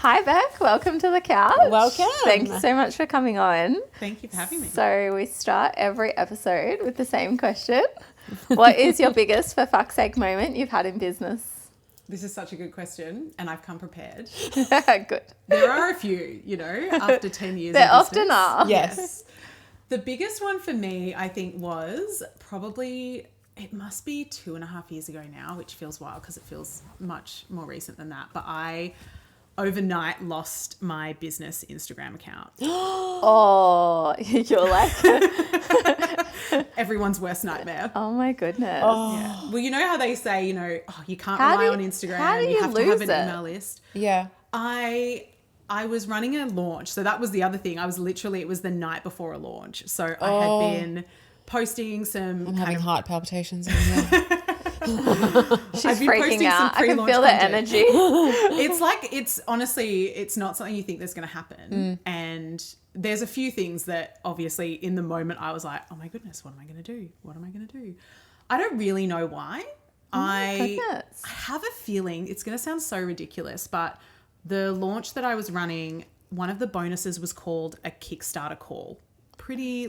Hi, Bec. Welcome to the couch. Welcome. Thank you so much for coming on. Thank you for having me. So we start every episode with the same question. What is your biggest for fuck's sake moment you've had in business? This is such a good question, and I've come prepared. Good. There are a few, after 10 years. There often are. Yes. The biggest one for me, I think, was probably, it must be 2.5 years ago now, which feels wild because it feels much more recent than that. But I overnight lost my business Instagram account. Oh, you're like, Everyone's worst nightmare. oh my goodness. Yeah. Well, you know how they say, you can't How rely do on you- Instagram. how do you have to have lose an it? email list. Yeah. I was running a launch. So that was the other thing. It was the night before a launch. So I had been posting some I'm having heart palpitations. Yeah. She's freaking out. I can feel the content. energy. It's honestly, it's not something you think that's going to happen. And there's a few things that obviously in the moment I was like, oh my goodness, what am I going to do? What am I going to do? I don't really know why. I have a feeling it's going to sound so ridiculous, but the launch that I was running, one of the bonuses was called a Kickstarter call. Pretty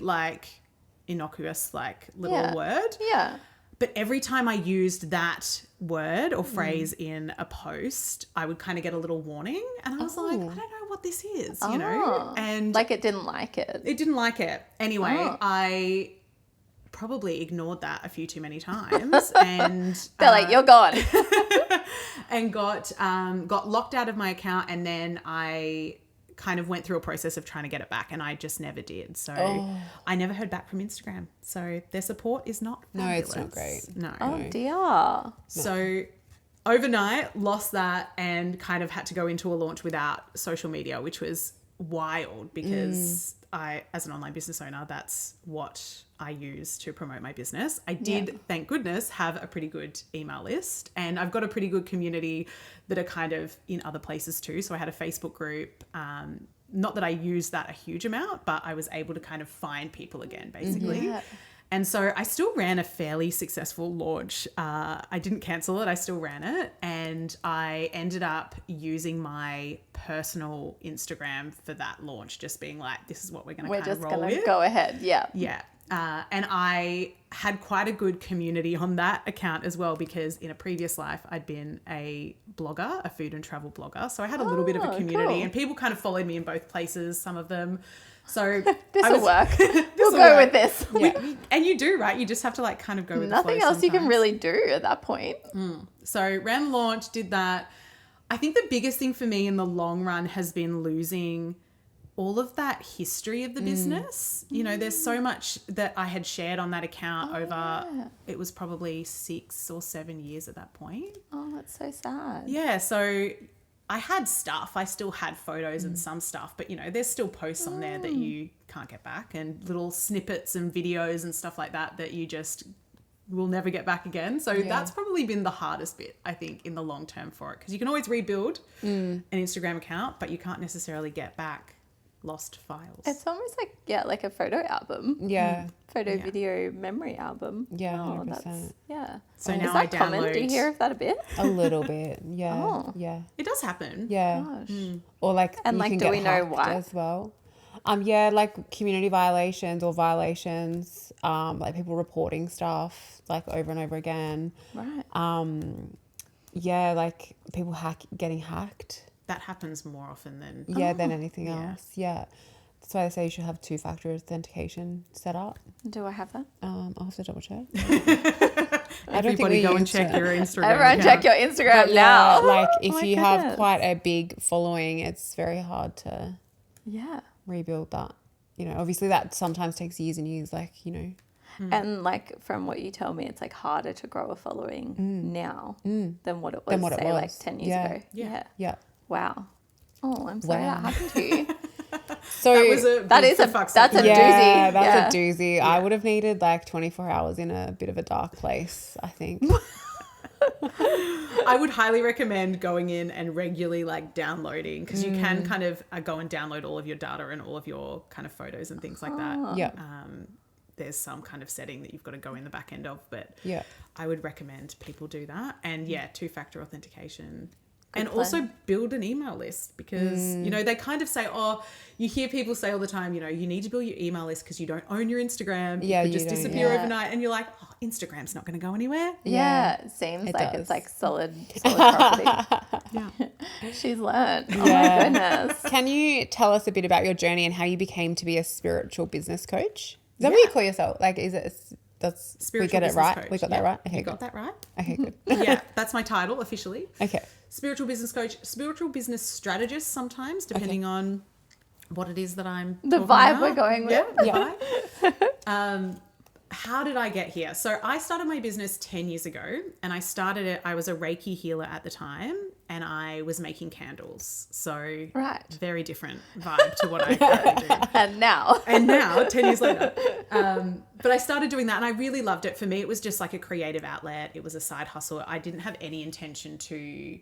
innocuous, little word. Yeah. But every time I used that word or phrase in a post, I would kind of get a little warning. And I was like, I don't know what this is, And it didn't like it. it didn't like it. Anyway, I probably ignored that a few too many times. And They're like, you're gone. and got locked out of my account. And then I kind of went through a process of trying to get it back, and I just never did. So I never heard back from Instagram. So their support is not fabulous. No, it's not great. No. Oh dear. So overnight lost that and kind of had to go into a launch without social media, which was wild because I, as an online business owner, that's what I use to promote my business. I did, thank goodness, have a pretty good email list, and I've got a pretty good community that are kind of in other places too. So I had a Facebook group, not that I used that a huge amount, but I was able to kind of find people again, basically. Yeah. And so I still ran a fairly successful launch. I didn't cancel it. I still ran it. And I ended up using my personal Instagram for that launch, just being like, this is what we're going to kind of roll with. We're just going to go ahead. Yeah. Yeah. And I had quite a good community on that account as well, because in a previous life, I'd been a blogger, a food and travel blogger. So I had a little bit of a community, cool. and people kind of followed me in both places, some of them. So This will work. We'll will go work. with this. Yeah. And you do, right? You just have to kind of go with the flow Nothing else you can sometimes. really do at that point. So ran the launch, did that. I think the biggest thing for me in the long run has been losing all of that history of the business. There's so much that I had shared on that account over, it was probably 6 or 7 years at that point. Oh, that's so sad. Yeah, so I had stuff. I still had photos and some stuff, but there's still posts on there that you can't get back, and little snippets and videos and stuff like that you just will never get back again. So that's probably been the hardest bit, I think, in the long term for it, because you can always rebuild an Instagram account, but you can't necessarily get back lost files. It's almost like a photo album. Yeah. Photo video memory album. Yeah, Oh, 100%. that's, yeah. So Is now that I common? Do you download- hear of that a bit? A little bit. Yeah. Oh. Yeah. It does happen. Yeah. Gosh. Or And, you can do get we know hacked why? as well. Community violations or violations, people reporting stuff over and over again. Right. People getting hacked. That happens more often than... Than anything else. Yeah. That's why I say you should have 2-factor authentication set up. Do I have that? I'll have to double check. Everybody go and check your Instagram Everyone account. check your Instagram now. If my you have goodness. quite a big following, it's very hard to Yeah. rebuild that. Obviously that sometimes takes years and years, And from what you tell me, it's harder to grow a following now than what it was, say 10 years ago. Yeah. Yeah. Wow. Oh, I'm sorry Wow. that happened to you. So That was a That big is a- for fuck's that's sake. a doozy. That's a doozy. I would have needed 24 hours in a bit of a dark place, I think. I would highly recommend going in and regularly downloading, because you can kind of go and download all of your data and all of your kind of photos and things like that. Yeah. There's some kind of setting that you've got to go in the back end of, but Yeah. I would recommend people do that. And 2-factor authentication and plan. also build an email list because, you know, they kind of say, oh, you hear people say all the time, you know, you need to build your email list because you don't own your Instagram. Yeah, it could you just don't, disappear yeah. overnight. And you're like, oh, Instagram's not going to go anywhere. Yeah, it seems it like does. it's like solid property. Yeah. She's learned. Oh Yeah. my goodness. Can you tell us a bit about your journey and how you became to be a spiritual business coach? Is that what you call yourself? Like, is it? That's Spiritual we get it business right. coach. We got that right. Okay, You good. got that right? Okay, good. Yeah, that's my title officially. Okay. Spiritual business coach, spiritual business strategist sometimes, depending on what it is that I'm The talking vibe about. we're going with. Yeah, the vibe. How did I get here? So I started my business 10 years ago, and I started it, I was a Reiki healer at the time, and I was making candles. So Right. very different vibe to what I currently do. And now. And now, 10 years later. But I started doing that and I really loved it. For me, it was just like a creative outlet. It was a side hustle. I didn't have any intention to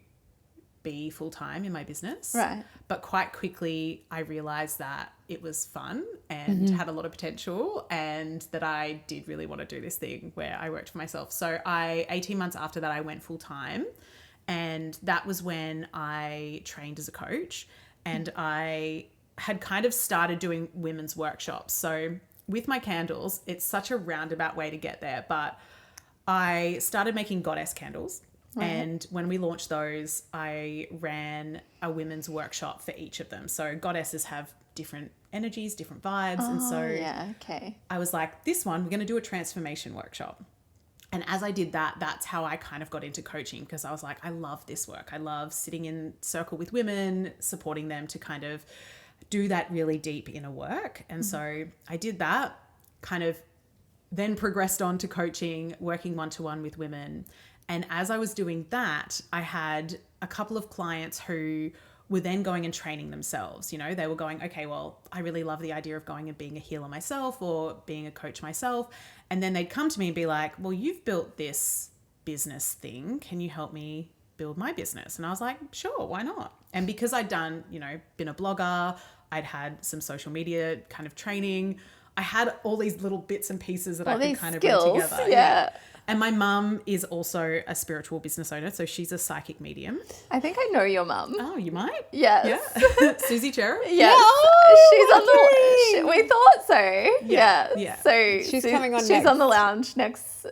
be full-time in my business. Right. But quite quickly, I realized that it was fun and had a lot of potential and that I did really want to do this thing where I worked for myself. So 18 months after that, I went full-time. And that was when I trained as a coach and I had kind of started doing women's workshops. So with my candles, it's such a roundabout way to get there, but I started making goddess candles. And when we launched those, I ran a women's workshop for each of them. So goddesses have different energies, different vibes. And so Yeah, okay. I was like, this one, we're going to do a transformation workshop. And as I did that, that's how I kind of got into coaching because I was like, I love this work. I love sitting in circle with women, supporting them to kind of do that really deep inner work. And so I did that, kind of then progressed on to coaching, working one-to-one with women. And as I was doing that, I had a couple of clients who were then going and training themselves. You know, they were going, okay, well, I really love the idea of going and being a healer myself or being a coach myself. And then they'd come to me and be like, well, you've built this business thing. Can you help me build my business? And I was like, sure, why not? And because I'd done, you know, been a blogger, I'd had some social media kind of training. I had all these little bits and pieces that I could kind of bring together. Yeah. And my mum is also a spiritual business owner. So she's a psychic medium. I think I know your mum. Oh, you might? Yes. Yeah. Susie Cherub? Yes. She's on the we thought so. Yeah. Yeah. So She's coming on She's next. on the lounge next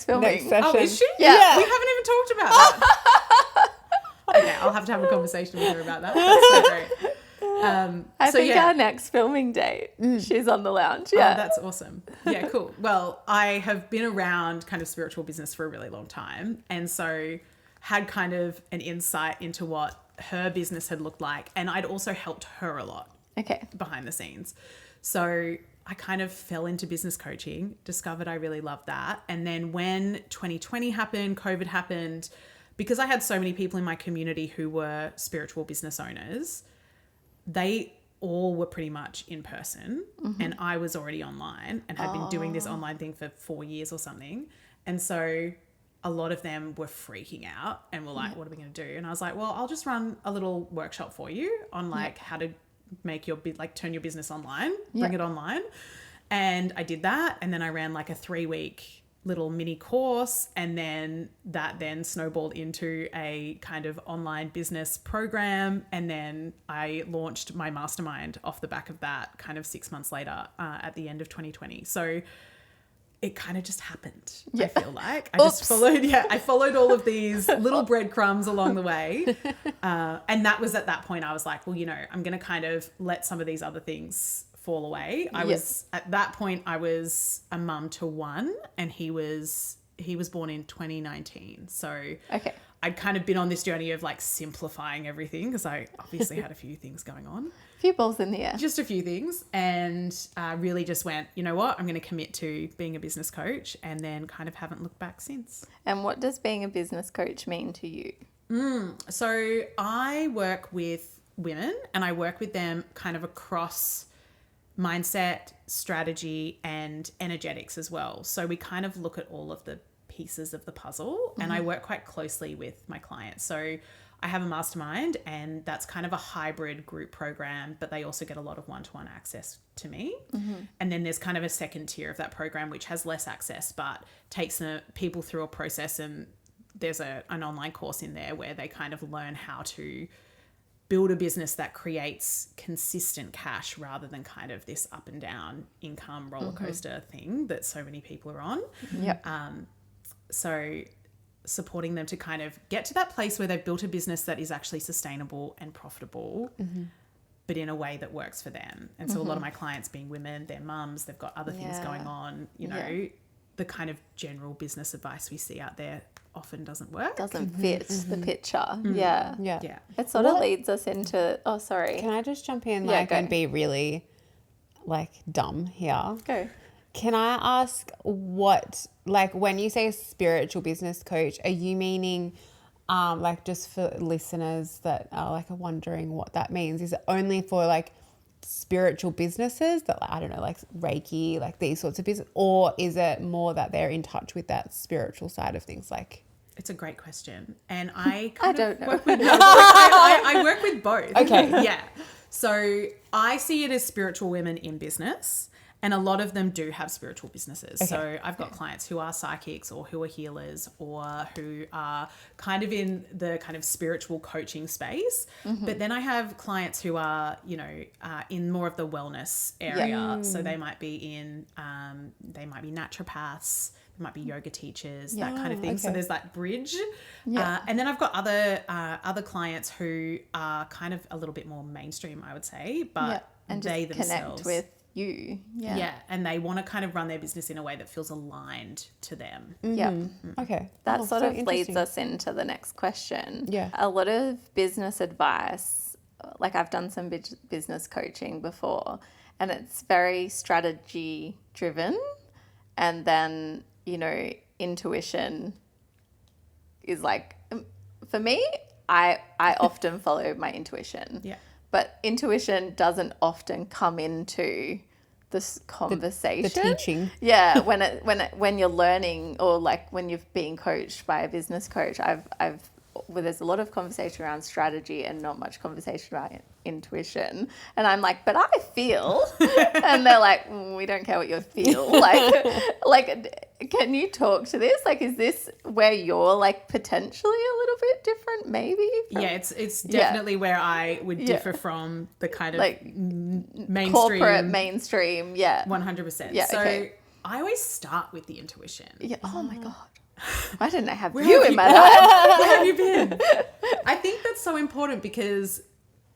filming. Next session. Oh, is she? Yeah. We haven't even talked about that. Okay, I'll have to have a conversation with her about that. That's so great. I think our next filming date, she's on the lounge. Yeah. Oh, that's awesome. Yeah, cool. Well, I have been around kind of spiritual business for a really long time. And so had kind of an insight into what her business had looked like. And I'd also helped her a lot Okay. behind the scenes. So I kind of fell into business coaching, discovered I really loved that. And then when 2020 happened, COVID happened, because I had so many people in my community who were spiritual business owners, they all were pretty much in person and I was already online and had been doing this online thing for 4 years or something. And so a lot of them were freaking out and were like, what are we going to do? And I was like, well, I'll just run a little workshop for you on like how to make your, like turn your business online, bring it online. And I did that. And then I ran like a 3-week little mini course, and then that then snowballed into a kind of online business program, and then I launched my mastermind off the back of that kind of 6 months later at the end of 2020. So it kind of just happened. I feel like I just followed all of these little breadcrumbs along the way, and that was at that point I was like, well, you know, I'm gonna kind of let some of these other things fall away. I was at that point I was a mum to one, and he was born in 2019. So Okay. I'd kind of been on this journey of like simplifying everything because I obviously had a few things going on, A few balls in the air. just a few things, and really just went, you know what, I'm going to commit to being a business coach, and then kind of haven't looked back since. And what does being a business coach mean to you? So I work with women, and I work with them kind of across mindset, strategy, and energetics as well. So we kind of look at all of the pieces of the puzzle, and I work quite closely with my clients. So I have a mastermind, and that's kind of a hybrid group program, but they also get a lot of one-to-one access to me. And then there's kind of a second tier of that program, which has less access, but takes the people through a process and there's an online course in there where they kind of learn how to build a business that creates consistent cash rather than kind of this up and down income roller coaster thing that so many people are on. So supporting them to kind of get to that place where they've built a business that is actually sustainable and profitable, but in a way that works for them. And so a lot of my clients being women, they're mums, they've got other things going on, you know, the kind of general business advice we see out there often doesn't work. Doesn't fit the picture. Yeah. It sort of leads us into, Can I just jump in and be really like dumb here? Go. Can I ask what, like when you say spiritual business coach, are you meaning like just for listeners that are like wondering what that means? Is it only for like spiritual businesses that, like, I don't know, like Reiki, like these sorts of business, or is it more that they're in touch with that spiritual side of things? Like, it's a great question, and I don't know. work with I work with both. Okay. Yeah. So I see it as spiritual women in business. And a lot of them do have spiritual businesses. Okay. So I've got clients who are psychics or who are healers or who are kind of in the kind of spiritual coaching space. But then I have clients who are, you know, in more of the wellness area. So they might be in, they might be naturopaths, they might be yoga teachers, that kind of thing. Okay. So there's that bridge. And then I've got other clients who are kind of a little bit more mainstream, I would say, but and they just themselves connect with you. And they want to kind of run their business in a way that feels aligned to them. Okay. That sort of leads us into the next question. A lot of business advice, like I've done some business coaching before, and it's very strategy driven, and then, you know, intuition is like, for me, I often follow my intuition. But intuition doesn't often come into this conversation. The teaching. When you're learning, or like when you're being coached by a business coach, there's a lot of conversation around strategy and not much conversation about intuition. And I'm like, but I feel, and they're like, we don't care what you feel. Like, can you talk to this? Like, is this where you're like potentially a little bit different, maybe? It's definitely where I would differ from the kind of like mainstream, corporate mainstream. 100%. So I always start with the intuition. Oh my God. Why didn't I have you in my life? Where have you been? I think that's so important, because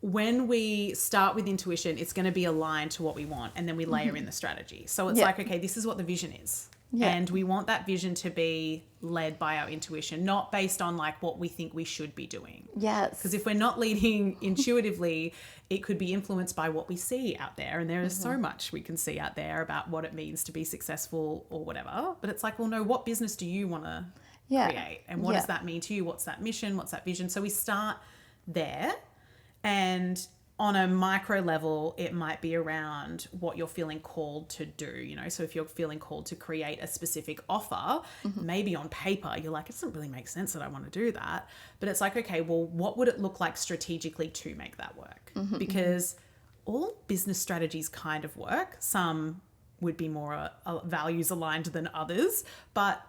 when we start with intuition, it's going to be aligned to what we want, and then we layer in the strategy. So it's like, okay, this is what the vision is. And we want that vision to be led by our intuition, not based on like what we think we should be doing. Because if we're not leading intuitively, it could be influenced by what we see out there. And there is so much we can see out there about what it means to be successful or whatever. But it's like, well, no, what business do you want to create? And what does that mean to you? What's that mission? What's that vision? So we start there, and on a micro level, it might be around what you're feeling called to do, you know? So if you're feeling called to create a specific offer, maybe on paper, you're like, it doesn't really make sense that I want to do that. But it's like, okay, well, what would it look like strategically to make that work? Because all business strategies kind of work. Some would be more values aligned than others, but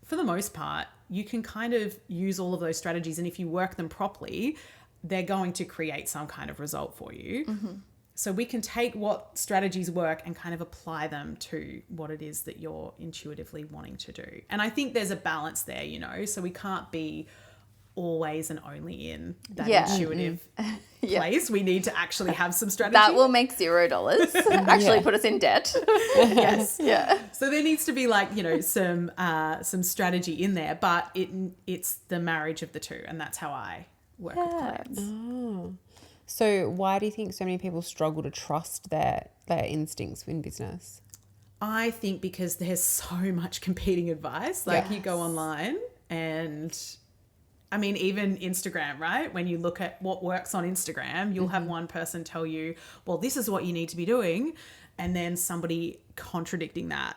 for the most part, you can kind of use all of those strategies. And if you work them properly, they're going to create some kind of result for you. So we can take what strategies work and kind of apply them to what it is that you're intuitively wanting to do. And I think there's a balance there, you know, so we can't be always and only in that intuitive place. We need to actually have some strategy. That will make $0. Actually put us in debt. Yes. So there needs to be like, you know, some strategy in there, but it's the marriage of the two. And that's how I work with clients. So why do you think so many people struggle to trust their instincts in business? I think because there's so much competing advice. Like you go online, and I mean, even Instagram, right? When you look at what works on Instagram, you'll have one person tell you, well, this is what you need to be doing. And then somebody contradicting that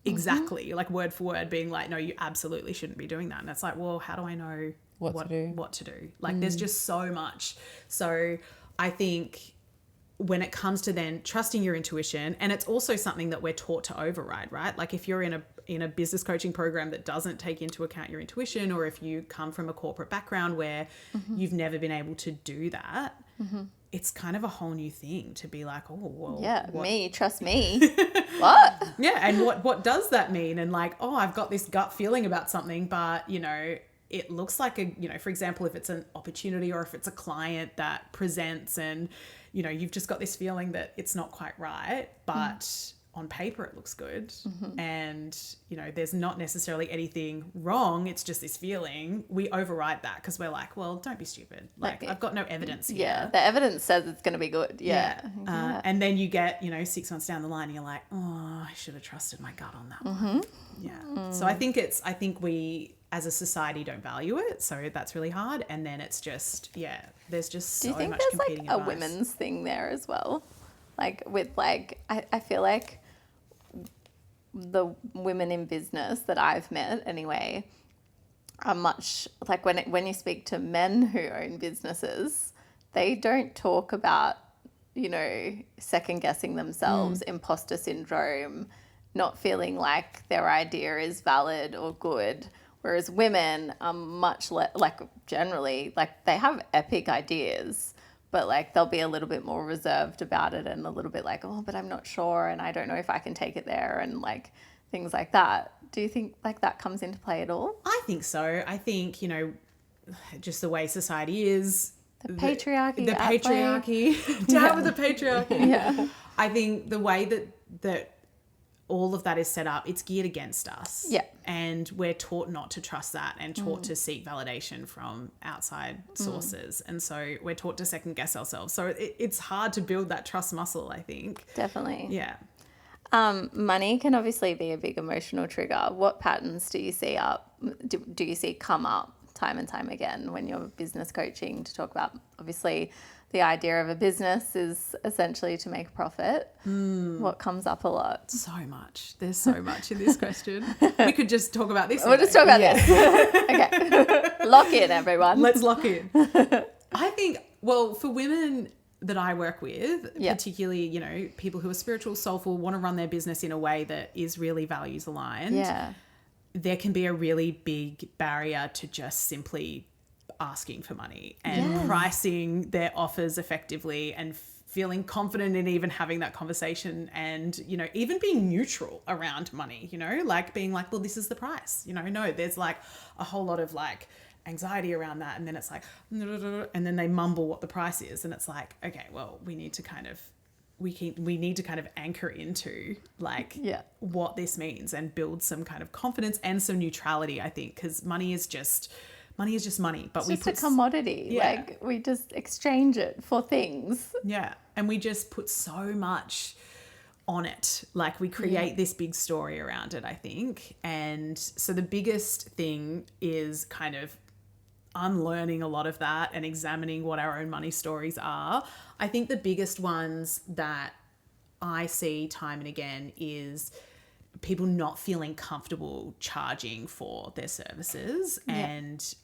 exactly, like word for word, being like, no, you absolutely shouldn't be doing that. And it's like, well, how do I know what to do? Like there's just so much. So I think when it comes to then trusting your intuition, and it's also something that we're taught to override, right? Like if you're in a business coaching program that doesn't take into account your intuition, or if you come from a corporate background where you've never been able to do that, it's kind of a whole new thing to be like, oh, well, trust me. What? Yeah, and what does that mean? And like, oh, I've got this gut feeling about something, but it looks like for example, if it's an opportunity or if it's a client that presents and you've just got this feeling that it's not quite right, but on paper it looks good, and there's not necessarily anything wrong, it's just this feeling. We override that because we're like, well, don't be stupid, like I've got no evidence here. Yeah, the evidence says it's going to be good. And then you get 6 months down the line and you're like, oh, I should have trusted my gut on that one. So I think we as a society don't value it, so that's really hard. And then it's just there's just so much competing advice. Do you think there's like a women's thing there as well, like with like I feel like the women in business that I've met anyway are much like when you speak to men who own businesses, they don't talk about second guessing themselves, imposter syndrome, not feeling like their idea is valid or good, whereas women are much like generally like they have epic ideas, but like they'll be a little bit more reserved about it and a little bit like, oh, but I'm not sure and I don't know if I can take it there and like things like that. Do you think like that comes into play at all? I think so. I think, just the way society is. The patriarchy. Down with the patriarchy. Yeah. I think the way that all of that is set up, it's geared against us. Yeah. And we're taught not to trust that and taught to seek validation from outside sources. And so we're taught to second guess ourselves. So it's hard to build that trust muscle, I think. Definitely. Yeah. Money can obviously be a big emotional trigger. What patterns do you see do you see come up time and time again when you're business coaching to talk about? Obviously, the idea of a business is essentially to make a profit. What comes up a lot? So much. There's so much in this question. We could just talk about this. We'll just talk about this. Okay. Lock in, everyone. Let's lock in. I think, well, for women that I work with, particularly, people who are spiritual, soulful, want to run their business in a way that is really values aligned. Yeah. There can be a really big barrier to just simply asking for money and pricing their offers effectively and feeling confident in even having that conversation and, even being neutral around money, like being like, well, this is the price, no, there's like a whole lot of like anxiety around that. And then it's like, and then they mumble what the price is. And it's like, okay, well, we need to kind of anchor into like what this means and build some kind of confidence and some neutrality, I think, because money is just money, but it's just a commodity. Like we just exchange it for things. Yeah. And we just put so much on it. Like we create this big story around it, I think. And so the biggest thing is kind of unlearning a lot of that and examining what our own money stories are. I think the biggest ones that I see time and again is people not feeling comfortable charging for their services. And,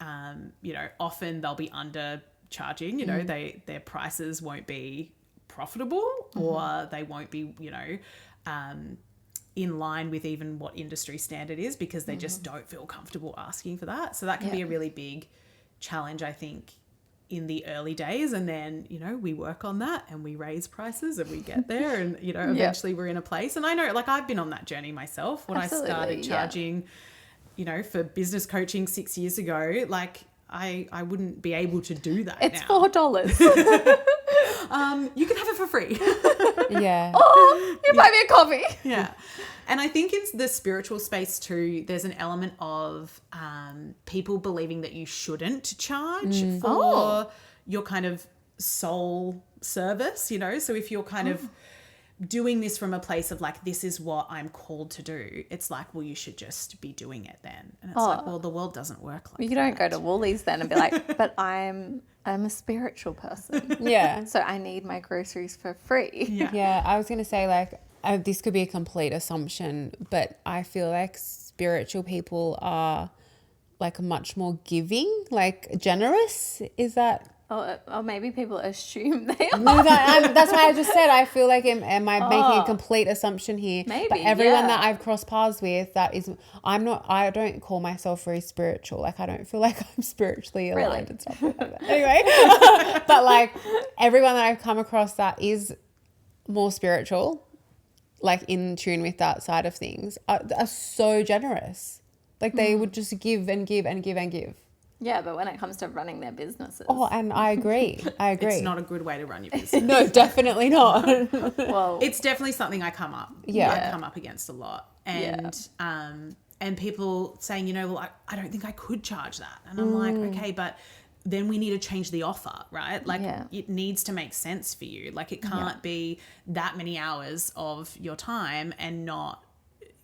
often they'll be undercharging, their prices won't be profitable or they won't be, in line with even what industry standard is because they just don't feel comfortable asking for that. So that can be a really big challenge, I think, in the early days. And then, we work on that and we raise prices and we get there and, eventually we're in a place. And I know, like, I've been on that journey myself when I started charging, for business coaching 6 years ago, like I wouldn't be able to do that. It's now. $4. You can have it for free. Yeah. Oh, you buy me a coffee. Yeah. And I think in the spiritual space too, there's an element of people believing that you shouldn't charge for your kind of soul service, So if you're kind of doing this from a place of like, this is what I'm called to do, it's like, well, you should just be doing it then. And it's like, well, the world doesn't work like that. You don't go to Woolies then and be like, but I'm a spiritual person. Yeah. So I need my groceries for free. Yeah. I was going to say like, this could be a complete assumption, but I feel like spiritual people are like much more giving, like generous. Is that Or maybe people assume they are. No, that's why I just said I feel like am I making a complete assumption here? Maybe, but everyone that I've crossed paths with, I don't call myself very spiritual. Like I don't feel like I'm spiritually aligned and stuff like that. Anyway, but like everyone that I've come across that is more spiritual, like in tune with that side of things, are so generous. Like they would just give and give and give and give. Yeah, but when it comes to running their businesses. Oh, and I agree. It's not a good way to run your business. No, definitely not. Well, it's definitely something I come up against a lot. And people saying, well, I don't think I could charge that. And I'm like, okay, but then we need to change the offer, right? Like it needs to make sense for you. Like it can't be that many hours of your time and not,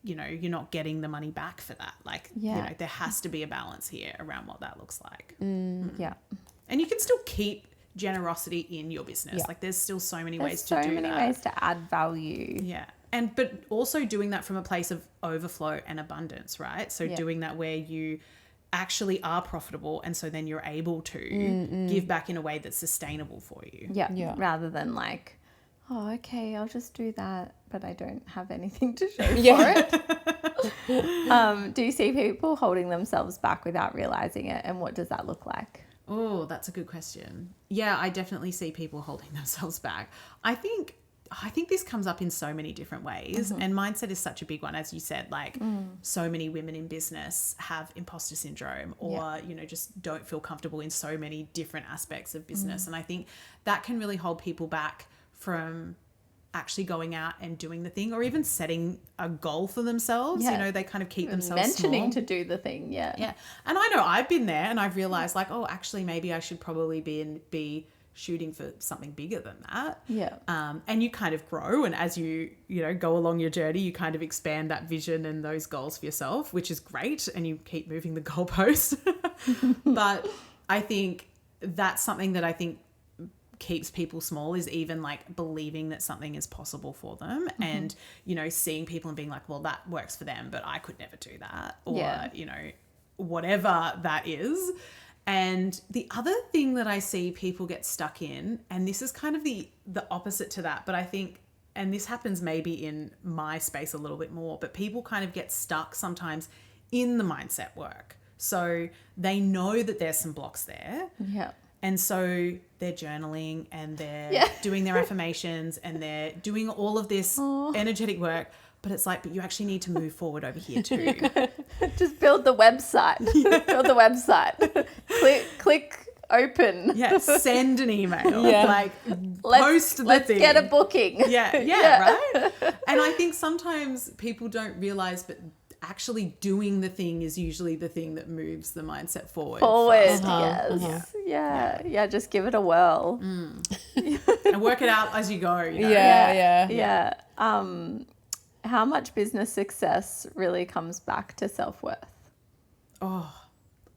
you're not getting the money back for that. Like, there has to be a balance here around what that looks like. Yeah. And you can still keep generosity in your business. Like there's still so many ways to do that. So many ways to add value. Yeah. But also doing that from a place of overflow and abundance, right? So doing that where you actually are profitable and so then you're able to give back in a way that's sustainable for you. Yeah. Rather than like, oh, okay, I'll just do that, but I don't have anything to show for it. Do you see people holding themselves back without realizing it? And what does that look like? Oh, that's a good question. Yeah, I definitely see people holding themselves back. I think this comes up in so many different ways, and mindset is such a big one. As you said, like so many women in business have imposter syndrome or, just don't feel comfortable in so many different aspects of business. And I think that can really hold people back from actually going out and doing the thing or even setting a goal for themselves. They kind of keep themselves mentioning small. to do the thing. Yeah. And I know I've been there and I've realized like, oh, actually maybe I should probably be shooting for something bigger than that. And you kind of grow, and as you go along your journey, you kind of expand that vision and those goals for yourself, which is great, and you keep moving the goalpost. But I think that's something that I think keeps people small, is even like believing that something is possible for them and seeing people and being like, well, that works for them but I could never do that, or whatever that is. And the other thing that I see people get stuck in, and this is kind of the opposite to that, but I think, and this happens maybe in my space a little bit more, but people kind of get stuck sometimes in the mindset work. So they know that there's some blocks there. And so they're journaling and they're doing their affirmations and they're doing all of this energetic work. But it's like, but you actually need to move forward over here too. Just build the website. Build the website. Click open. Send an email. Like post the thing. Let's get a booking. Right? And I think sometimes people don't realize, but actually doing the thing is usually the thing that moves the mindset forward. Yes. Just give it a whirl. And work it out as you go. How much business success really comes back to self-worth? Oh,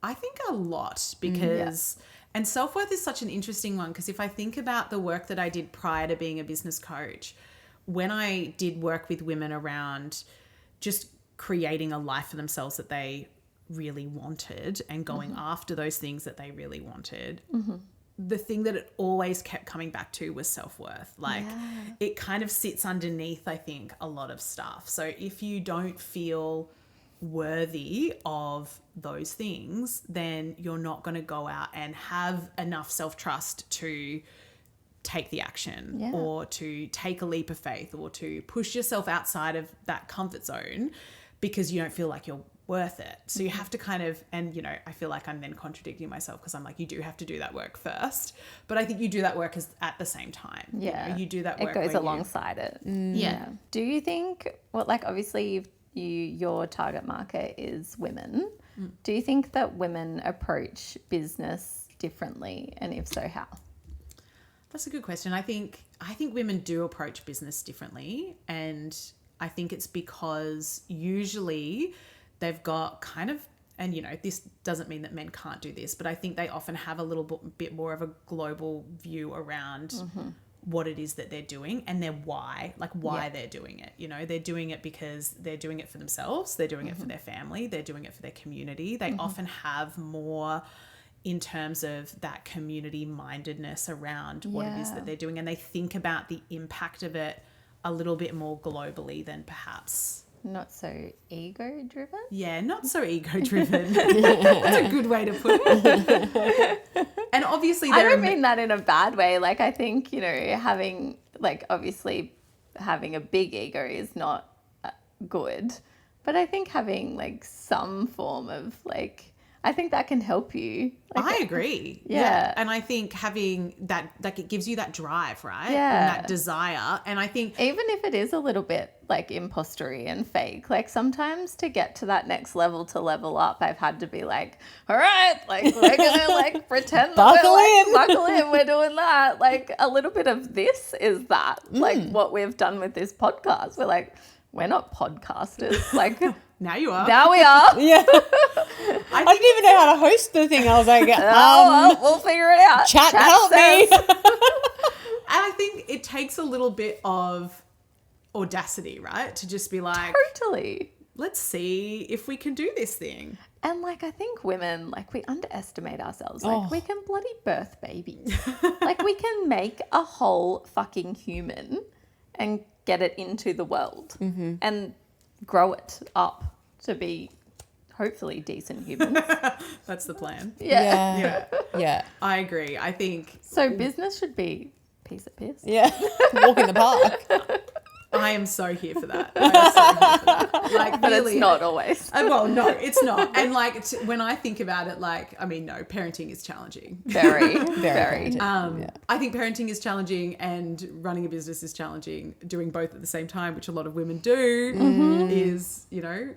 I think a lot, because and self-worth is such an interesting one, because if I think about the work that I did prior to being a business coach, when I did work with women around just creating a life for themselves that they really wanted and going after those things that they really wanted, the thing that it always kept coming back to was self-worth. Like it kind of sits underneath, I think, a lot of stuff. So if you don't feel worthy of those things, then you're not going to go out and have enough self-trust to take the action or to take a leap of faith or to push yourself outside of that comfort zone, because you don't feel like you're worth it. So you have to kind of, and I feel like I'm then contradicting myself, because I'm like, you do have to do that work first, but I think you do that work at the same time. You do that work. It goes alongside it. Do you think, obviously your target market is women. Do you think that women approach business differently, and if so, how? That's a good question. I think women do approach business differently, and I think it's because usually they've got kind of, and this doesn't mean that men can't do this, but I think they often have a little bit more of a global view around what it is that they're doing and their why, they're doing it. They're doing it because they're doing it for themselves, they're doing it for their family, they're doing it for their community. They often have more in terms of that community mindedness around what it is that they're doing, and they think about the impact of it a little bit more globally than perhaps not so ego driven. Yeah, not so ego driven. That's a good way to put it. And obviously I don't mean that in a bad way. Like, I think, you know, having, like, obviously having a big ego is not good, but I think having like some form of like, I think that can help you. Like, I agree. Yeah. And I think having that, like, it gives you that drive, right? Yeah. And that desire. And I think even if it is a little bit like impostery and fake, like sometimes to get to that next level, to level up, I've had to be like, all right, like we're going to like pretend that we're like, buckle in, we're doing that. Like a little bit of this is that, like what we've done with this podcast. We're like, we're not podcasters. Like now you are. Now we are. Yeah. I didn't even know how to host the thing. I was like, well, we'll figure it out. Chat help me. And I think it takes a little bit of audacity, right? To just be like, totally. Let's see if we can do this thing. And like, I think women, like, we underestimate ourselves. Like, we can bloody birth babies. Like, we can make a whole fucking human and get it into the world and grow it up to be hopefully decent humans. That's the plan. Yeah. I agree. I think so. Business should be piece of piss. Yeah. Walk in the park. I am so here for that. I am so here for that. Like, but really, it's not always. Well, no, it's not. And like when I think about it, like, I mean, no, parenting is challenging. Very. I think parenting is challenging and running a business is challenging. Doing both at the same time, which a lot of women do, is, you know,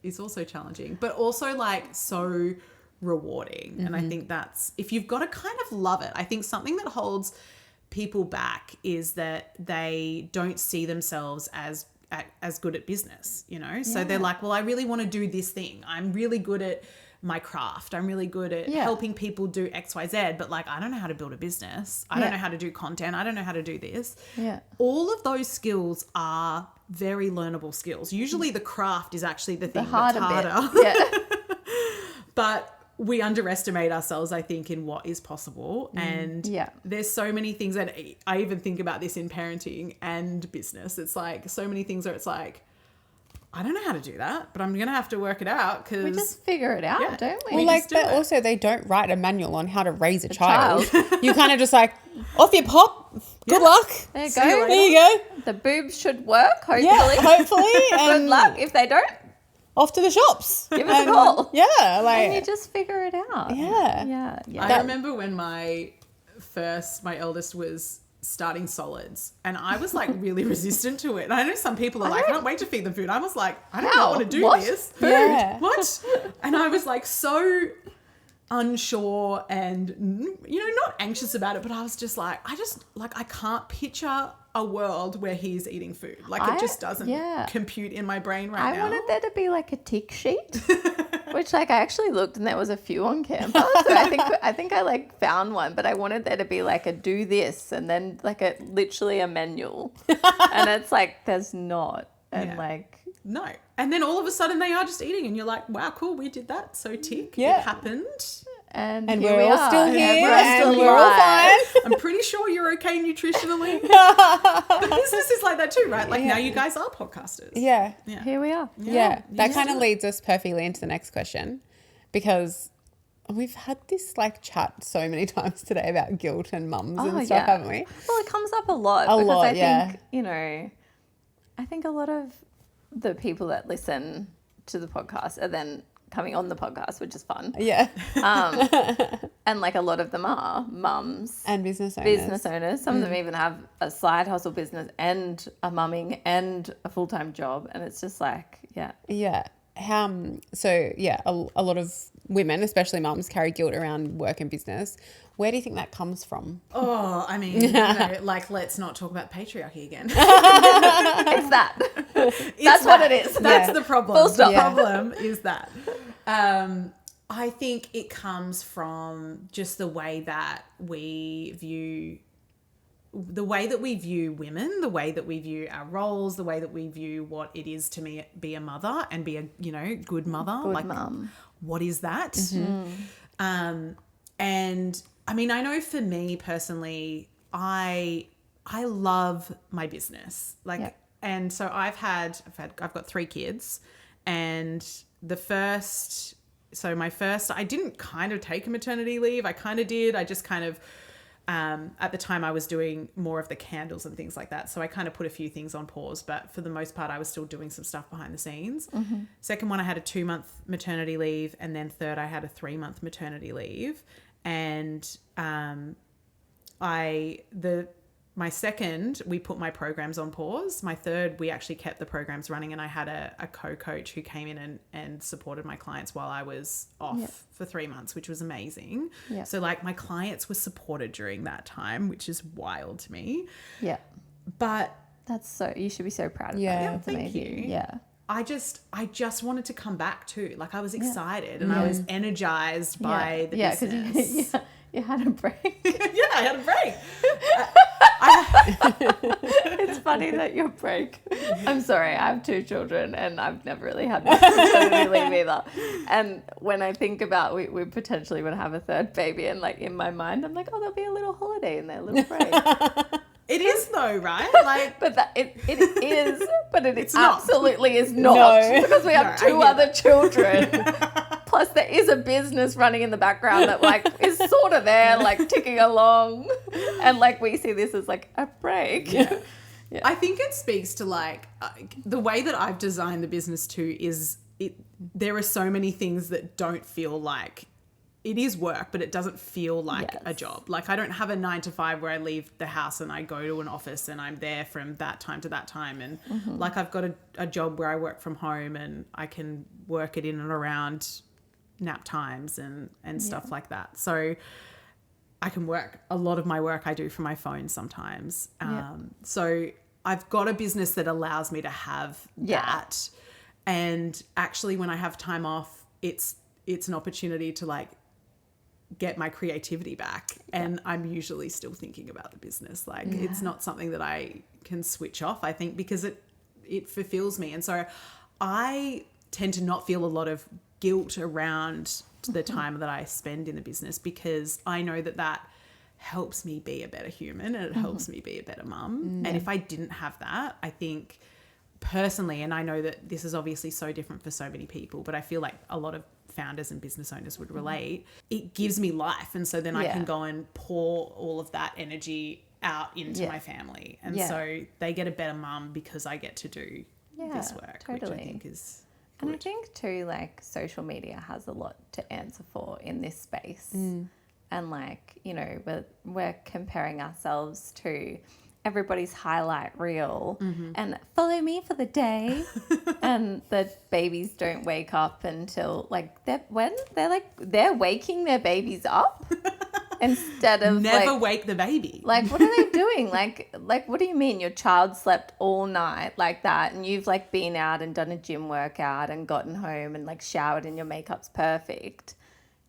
is also challenging, but also like so rewarding. And I think that's, if you've got to kind of love it, I think something that holds people back is that they don't see themselves as good at business, you know? So they're like, well, I really want to do this thing. I'm really good at my craft. I'm really good at helping people do X, Y, Z, but like, I don't know how to build a business. I don't know how to do content. I don't know how to do this. Yeah. All of those skills are very learnable skills. Usually the craft is actually the thing that's harder. Yeah. But we underestimate ourselves, I think, in what is possible. And there's so many things that I even think about this in parenting and business. It's like so many things where it's like, I don't know how to do that, but I'm going to have to work it out because we just figure it out, don't we? Well, like, but also they don't write a manual on how to raise a child. You kind of just like, off you pop. Good luck. There you See go. you There you go. The boobs should work, hopefully. Yeah, hopefully. Good luck. If they don't, off to the shops. Give us a call. Yeah, like, and you just figure it out. Yeah. I remember when my eldest was starting solids and I was like really resistant to it. And I know some people are like, I can't wait to feed them food. I was like, I don't know how to do this. Food? Yeah. What? And I was like so unsure and, you know, not anxious about it, but I was just like, I can't picture a world where he's eating food. Like it just doesn't compute in my brain now. I wanted there to be like a tick sheet, which like I actually looked and there was a few on campus. So I think I like found one, but I wanted there to be like a do this and then like a literally a manual. And it's like there's not. And like no. And then all of a sudden they are just eating and you're like, wow, cool, we did that. So tick, it happened. And we're all still here and we're all fine. I'm pretty sure you're okay nutritionally. But business is like that too, right? Like now you guys are podcasters. Yeah. Here we are. Yeah. That kind of leads us perfectly into the next question, because we've had this like chat so many times today about guilt and mums and stuff, haven't we? Well, it comes up a lot. I think, you know, I think a lot of the people that listen to the podcast are then coming on the podcast, which is fun. Yeah. And like a lot of them are mums and business owners. Some of them even have a side hustle business and a mumming and a full-time job. And it's just like, Yeah. A lot of women, especially mums, carry guilt around work and business. Where do you think that comes from? Oh, I mean, you know, like, let's not talk about patriarchy again. It's that. That's what it is. That's the problem. Full stop. The problem is that. I think it comes from just the way that we view women, the way that we view our roles, the way that we view what it is to be a mother and be a, you know, good mother. Good mum. What is that? And I mean, I know for me personally, I love my business. Like, and so I've got 3 kids, and I didn't kind of take a maternity leave. I kind of did. I just kind of, at the time I was doing more of the candles and things like that. So I kind of put a few things on pause, but for the most part, I was still doing some stuff behind the scenes. Mm-hmm. Second one, I had a 2-month maternity leave. And then third, I had a 3-month maternity leave. And, my second, we put my programs on pause. My third, we actually kept the programs running, and I had a co-coach who came in and supported my clients while I was off for 3 months, which was amazing. Yep. So like my clients were supported during that time, which is wild to me. Yeah. But you should be so proud of that. Yeah, thank you. Yeah. I just wanted to come back too. Like I was excited and I was energized by the business. Because you had a break. Yeah, I had a break. It's funny that your break. I'm sorry, I have 2 children and I've never really had maternity leave either. And when I think about we potentially would have a 3rd baby, and like in my mind, I'm like, oh, there'll be a little holiday in there, a little break. It is though, right? Like, but it is, but it absolutely is not, because we have 2 other children. Plus, there is a business running in the background that like is sort of there, like ticking along, and like we see this as like a break. Yeah. Yeah. I think it speaks to like the way that I've designed the business too. There are so many things that don't feel like. It is work, but it doesn't feel like a job. Like I don't have a 9 to 5 where I leave the house and I go to an office and I'm there from that time to that time. And like I've got a job where I work from home and I can work it in and around nap times and stuff like that. So I can work. A lot of my work I do from my phone sometimes. So I've got a business that allows me to have that. And actually when I have time off, it's an opportunity to like get my creativity back, and I'm usually still thinking about the business. Like it's not something that I can switch off, I think, because it fulfills me. And so I tend to not feel a lot of guilt around the time that I spend in the business, because I know that helps me be a better human and it helps me be a better mum. And if I didn't have that, I think personally, and I know that this is obviously so different for so many people, but I feel like a lot of founders and business owners would relate, it gives me life. And so then I can go and pour all of that energy out into my family. And so they get a better mum because I get to do this work, which I think is good. And I think too, like social media has a lot to answer for in this space. And like, you know, we're comparing ourselves to everybody's highlight reel and follow me for the day. And the babies don't wake up until like they're waking their babies up instead of never wake the baby. Like, what are they doing? Like, what do you mean your child slept all night like that and you've like been out and done a gym workout and gotten home and like showered and your makeup's perfect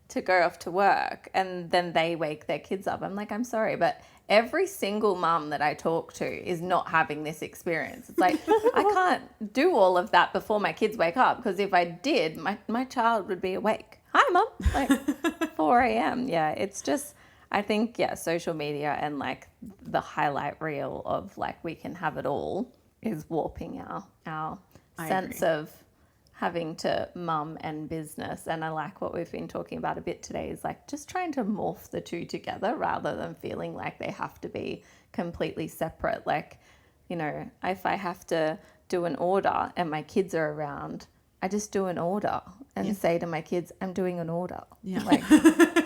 to go off to work, and then they wake their kids up? I'm like, I'm sorry, but every single mum that I talk to is not having this experience. It's like, I can't do all of that before my kids wake up, because if I did, my child would be awake. Hi, Mum. Like 4 a.m. Yeah, it's just, I think, social media and like the highlight reel of like we can have it all is warping our sense of having to mum and business. And I like what we've been talking about a bit today is like just trying to morph the two together rather than feeling like they have to be completely separate. Like, you know, if I have to do an order and my kids are around, I just do an order and say to my kids, I'm doing an order. Yeah. Like,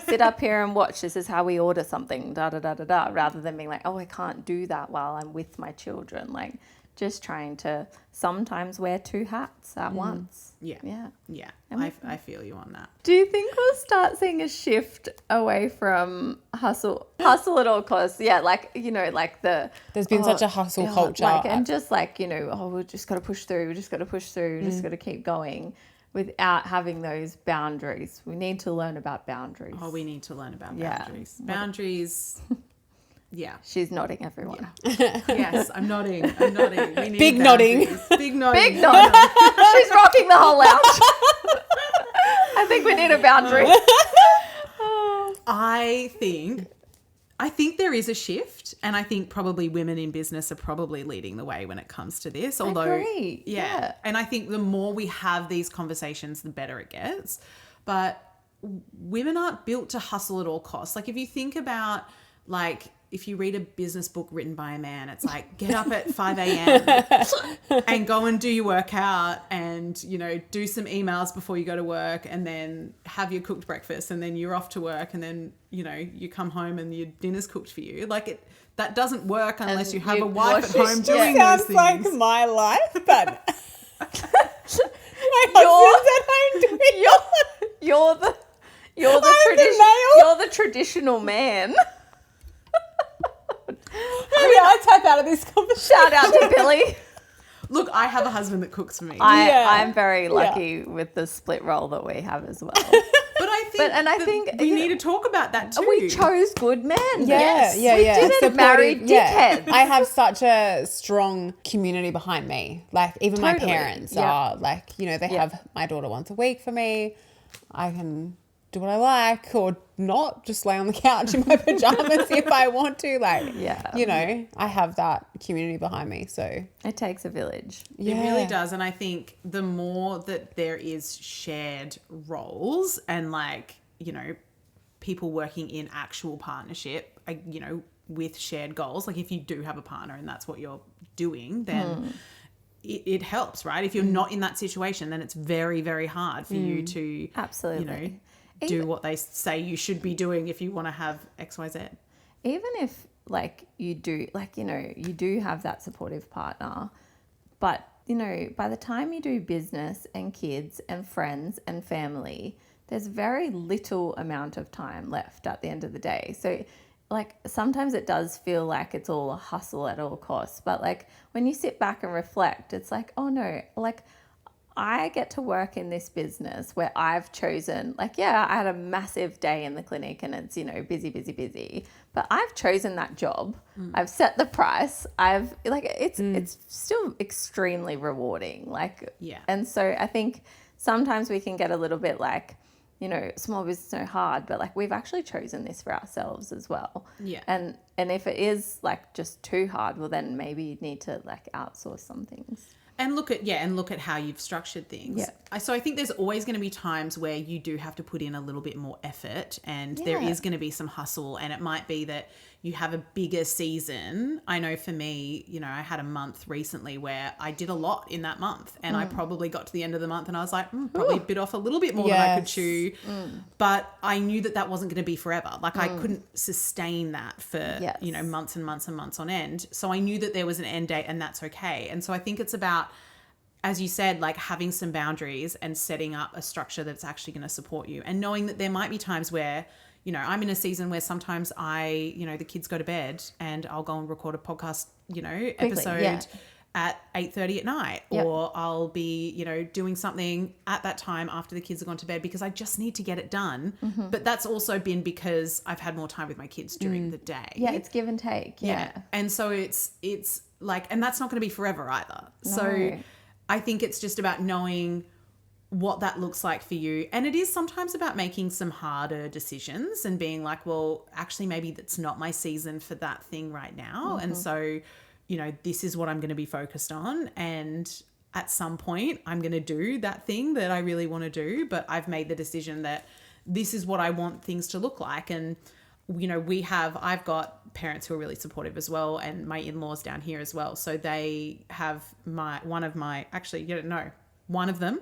sit up here and watch. This is how we order something, rather than being like, oh, I can't do that while I'm with my children. Like, just trying to sometimes wear 2 hats at once. Yeah. I feel you on that. Do you think we'll start seeing a shift away from hustle at all costs? Yeah, like, you know, like there's been such a hustle culture. Like, and just like, you know, we've just got to push through. We just got to keep going without having those boundaries. We need to learn about boundaries. Oh, we need to learn about boundaries. Boundaries. Yeah. She's nodding, everyone. Yeah. Yes, I'm nodding. We need Big nodding. Big nodding. Big nodding. She's rocking the whole lounge. I think we need a boundary. I think there is a shift, and I think probably women in business are probably leading the way when it comes to this. Although, I agree. Yeah. And I think the more we have these conversations, the better it gets. But women aren't built to hustle at all costs. Like if you think about, like, if you read a business book written by a man, it's like, get up at 5 a.m. and go and do your workout and, you know, do some emails before you go to work and then have your cooked breakfast and then you're off to work and then, you know, you come home and your dinner's cooked for you. Like that doesn't work unless you have a wife at home doing those things. Sounds like my life, but my husband's at home doing You're the traditional man. Maybe I type out of this conversation. Shout out to Billy. Look, I have a husband that cooks for me. I'm very lucky with the split role that we have as well. But I think we need to talk about that too. We chose good men. Yeah. We didn't marry dickheads. I have such a strong community behind me. Like even my parents are like, you know, they have my daughter once a week for me. I can do what I like or not, just lay on the couch in my pajamas if I want to. Like, you know, I have that community behind me. So it takes a village. It really does. And I think the more that there is shared roles and, like, you know, people working in actual partnership, you know, with shared goals, like if you do have a partner and that's what you're doing, then it helps, right? If you're not in that situation, then it's very, very hard for you to, absolutely, you know, do what they say you should be doing if you want to have XYZ. Even if, like, you do, like, you know, you do have that supportive partner, but, you know, by the time you do business and kids and friends and family, there's very little amount of time left at the end of the day. So, like, sometimes it does feel like it's all a hustle at all costs, but, like, when you sit back and reflect, it's like, oh no, like, I get to work in this business where I've chosen, like, I had a massive day in the clinic and it's, you know, busy, but I've chosen that job. I've set the price. It's still extremely rewarding. Like, and so I think sometimes we can get a little bit like, you know, small business is so hard, but like we've actually chosen this for ourselves as well. Yeah. And if it is like just too hard, well then maybe you need to like outsource some things. And look at how you've structured things. Yeah. So I think there's always going to be times where you do have to put in a little bit more effort and there is going to be some hustle, and it might be that you have a bigger season. I know for me, you know, I had a month recently where I did a lot in that month and I probably got to the end of the month and I was like, probably bit off a little bit more than I could chew. But I knew that wasn't going to be forever. Like I couldn't sustain that for, you know, months and months and months on end. So I knew that there was an end date and that's okay. And so I think it's about, as you said, like having some boundaries and setting up a structure that's actually going to support you, and knowing that there might be times where, you know, I'm in a season where sometimes the kids go to bed and I'll go and record a podcast, you know, episode at 8:30 at night, or I'll be, you know, doing something at that time after the kids have gone to bed because I just need to get it done. But that's also been because I've had more time with my kids during the day. Yeah, it's give and take. Yeah. And so it's like, and that's not going to be forever either. No. So I think it's just about knowing what that looks like for you. And it is sometimes about making some harder decisions and being like, well, actually, maybe that's not my season for that thing right now. And so, you know, this is what I'm going to be focused on. And at some point, I'm going to do that thing that I really want to do. But I've made the decision that this is what I want things to look like. And, you know, I've got parents who are really supportive as well, and my in-laws down here as well. So they have one of them,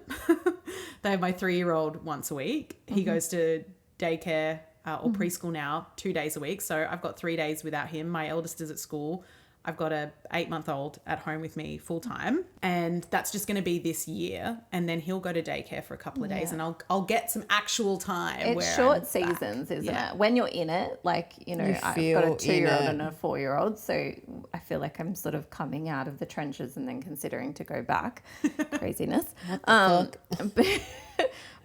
they have my 3-year-old once a week. He goes to daycare or preschool now 2 days a week. So I've got 3 days without him. My eldest is at school. I've got a 8-month-old at home with me full time, and that's just going to be this year. And then he'll go to daycare for a couple of days, and I'll get some actual time. It's short seasons, isn't it? When you're in it, like, you know, I've got a 2-year-old and a 4-year-old, so I feel like I'm sort of coming out of the trenches and then considering to go back. Craziness.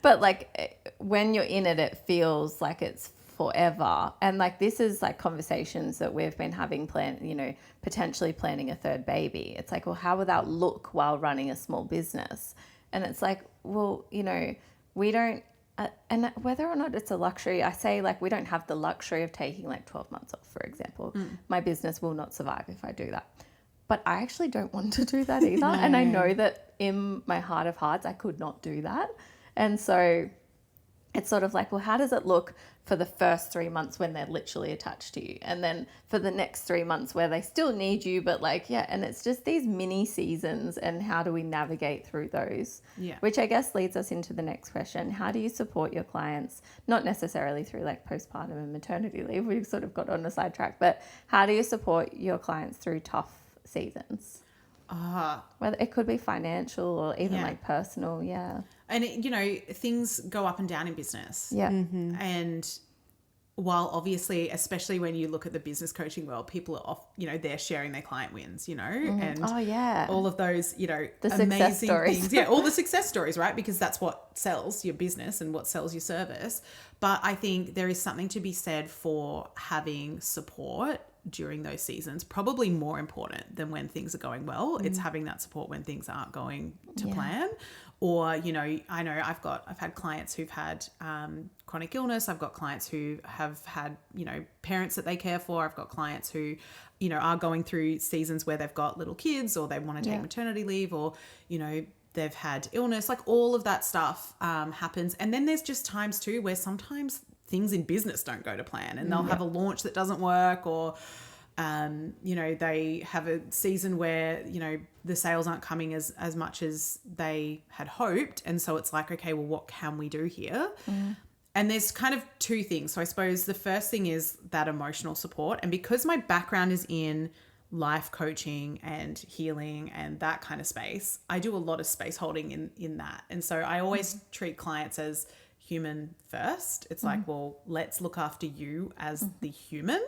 But like when you're in it, it feels like it's forever. And like this is like conversations that we've been having potentially planning a third baby. It's like, well, how will that look while running a small business? And it's like, well, you know, we don't and whether or not it's a luxury, I say like we don't have the luxury of taking like 12 months off, for example. My business will not survive if I do that. But I actually don't want to do that either. And I know that in my heart of hearts, I could not do that. And so it's sort of like, well, how does it look for the first 3 months when they're literally attached to you? And then for the next 3 months where they still need you, but like, yeah, and it's just these mini seasons, and how do we navigate through those? Yeah. Which I guess leads us into the next question. How do you support your clients, not necessarily through like postpartum and maternity leave, we've sort of got on a sidetrack, but how do you support your clients through tough seasons? Whether it could be financial or even like personal, And you know, things go up and down in business. Yeah. And while obviously, especially when you look at the business coaching world, people are off, you know, they're sharing their client wins, you know, and all of those, you know, the amazing stories. things. Yeah, all the success stories, right? Because that's what sells your business and what sells your service. But I think there is something to be said for having support during those seasons, probably more important than when things are going well. It's having that support when things aren't going to plan. Or, you know, I know I've had clients who've had chronic illness. I've got clients who have had, you know, parents that they care for. I've got clients who, you know, are going through seasons where they've got little kids, or they want to take maternity leave, or, you know, they've had illness. Like all of that stuff happens. And then there's just times too where sometimes things in business don't go to plan, and they'll have a launch that doesn't work, or you know, they have a season where, you know, the sales aren't coming as much as they had hoped. And so it's like, okay, well, what can we do here? And there's kind of two things. So I suppose the first thing is that emotional support. And because my background is in life coaching and healing and that kind of space, I do a lot of space holding in that. And so I always treat clients as human first. It's like, well, let's look after you as the human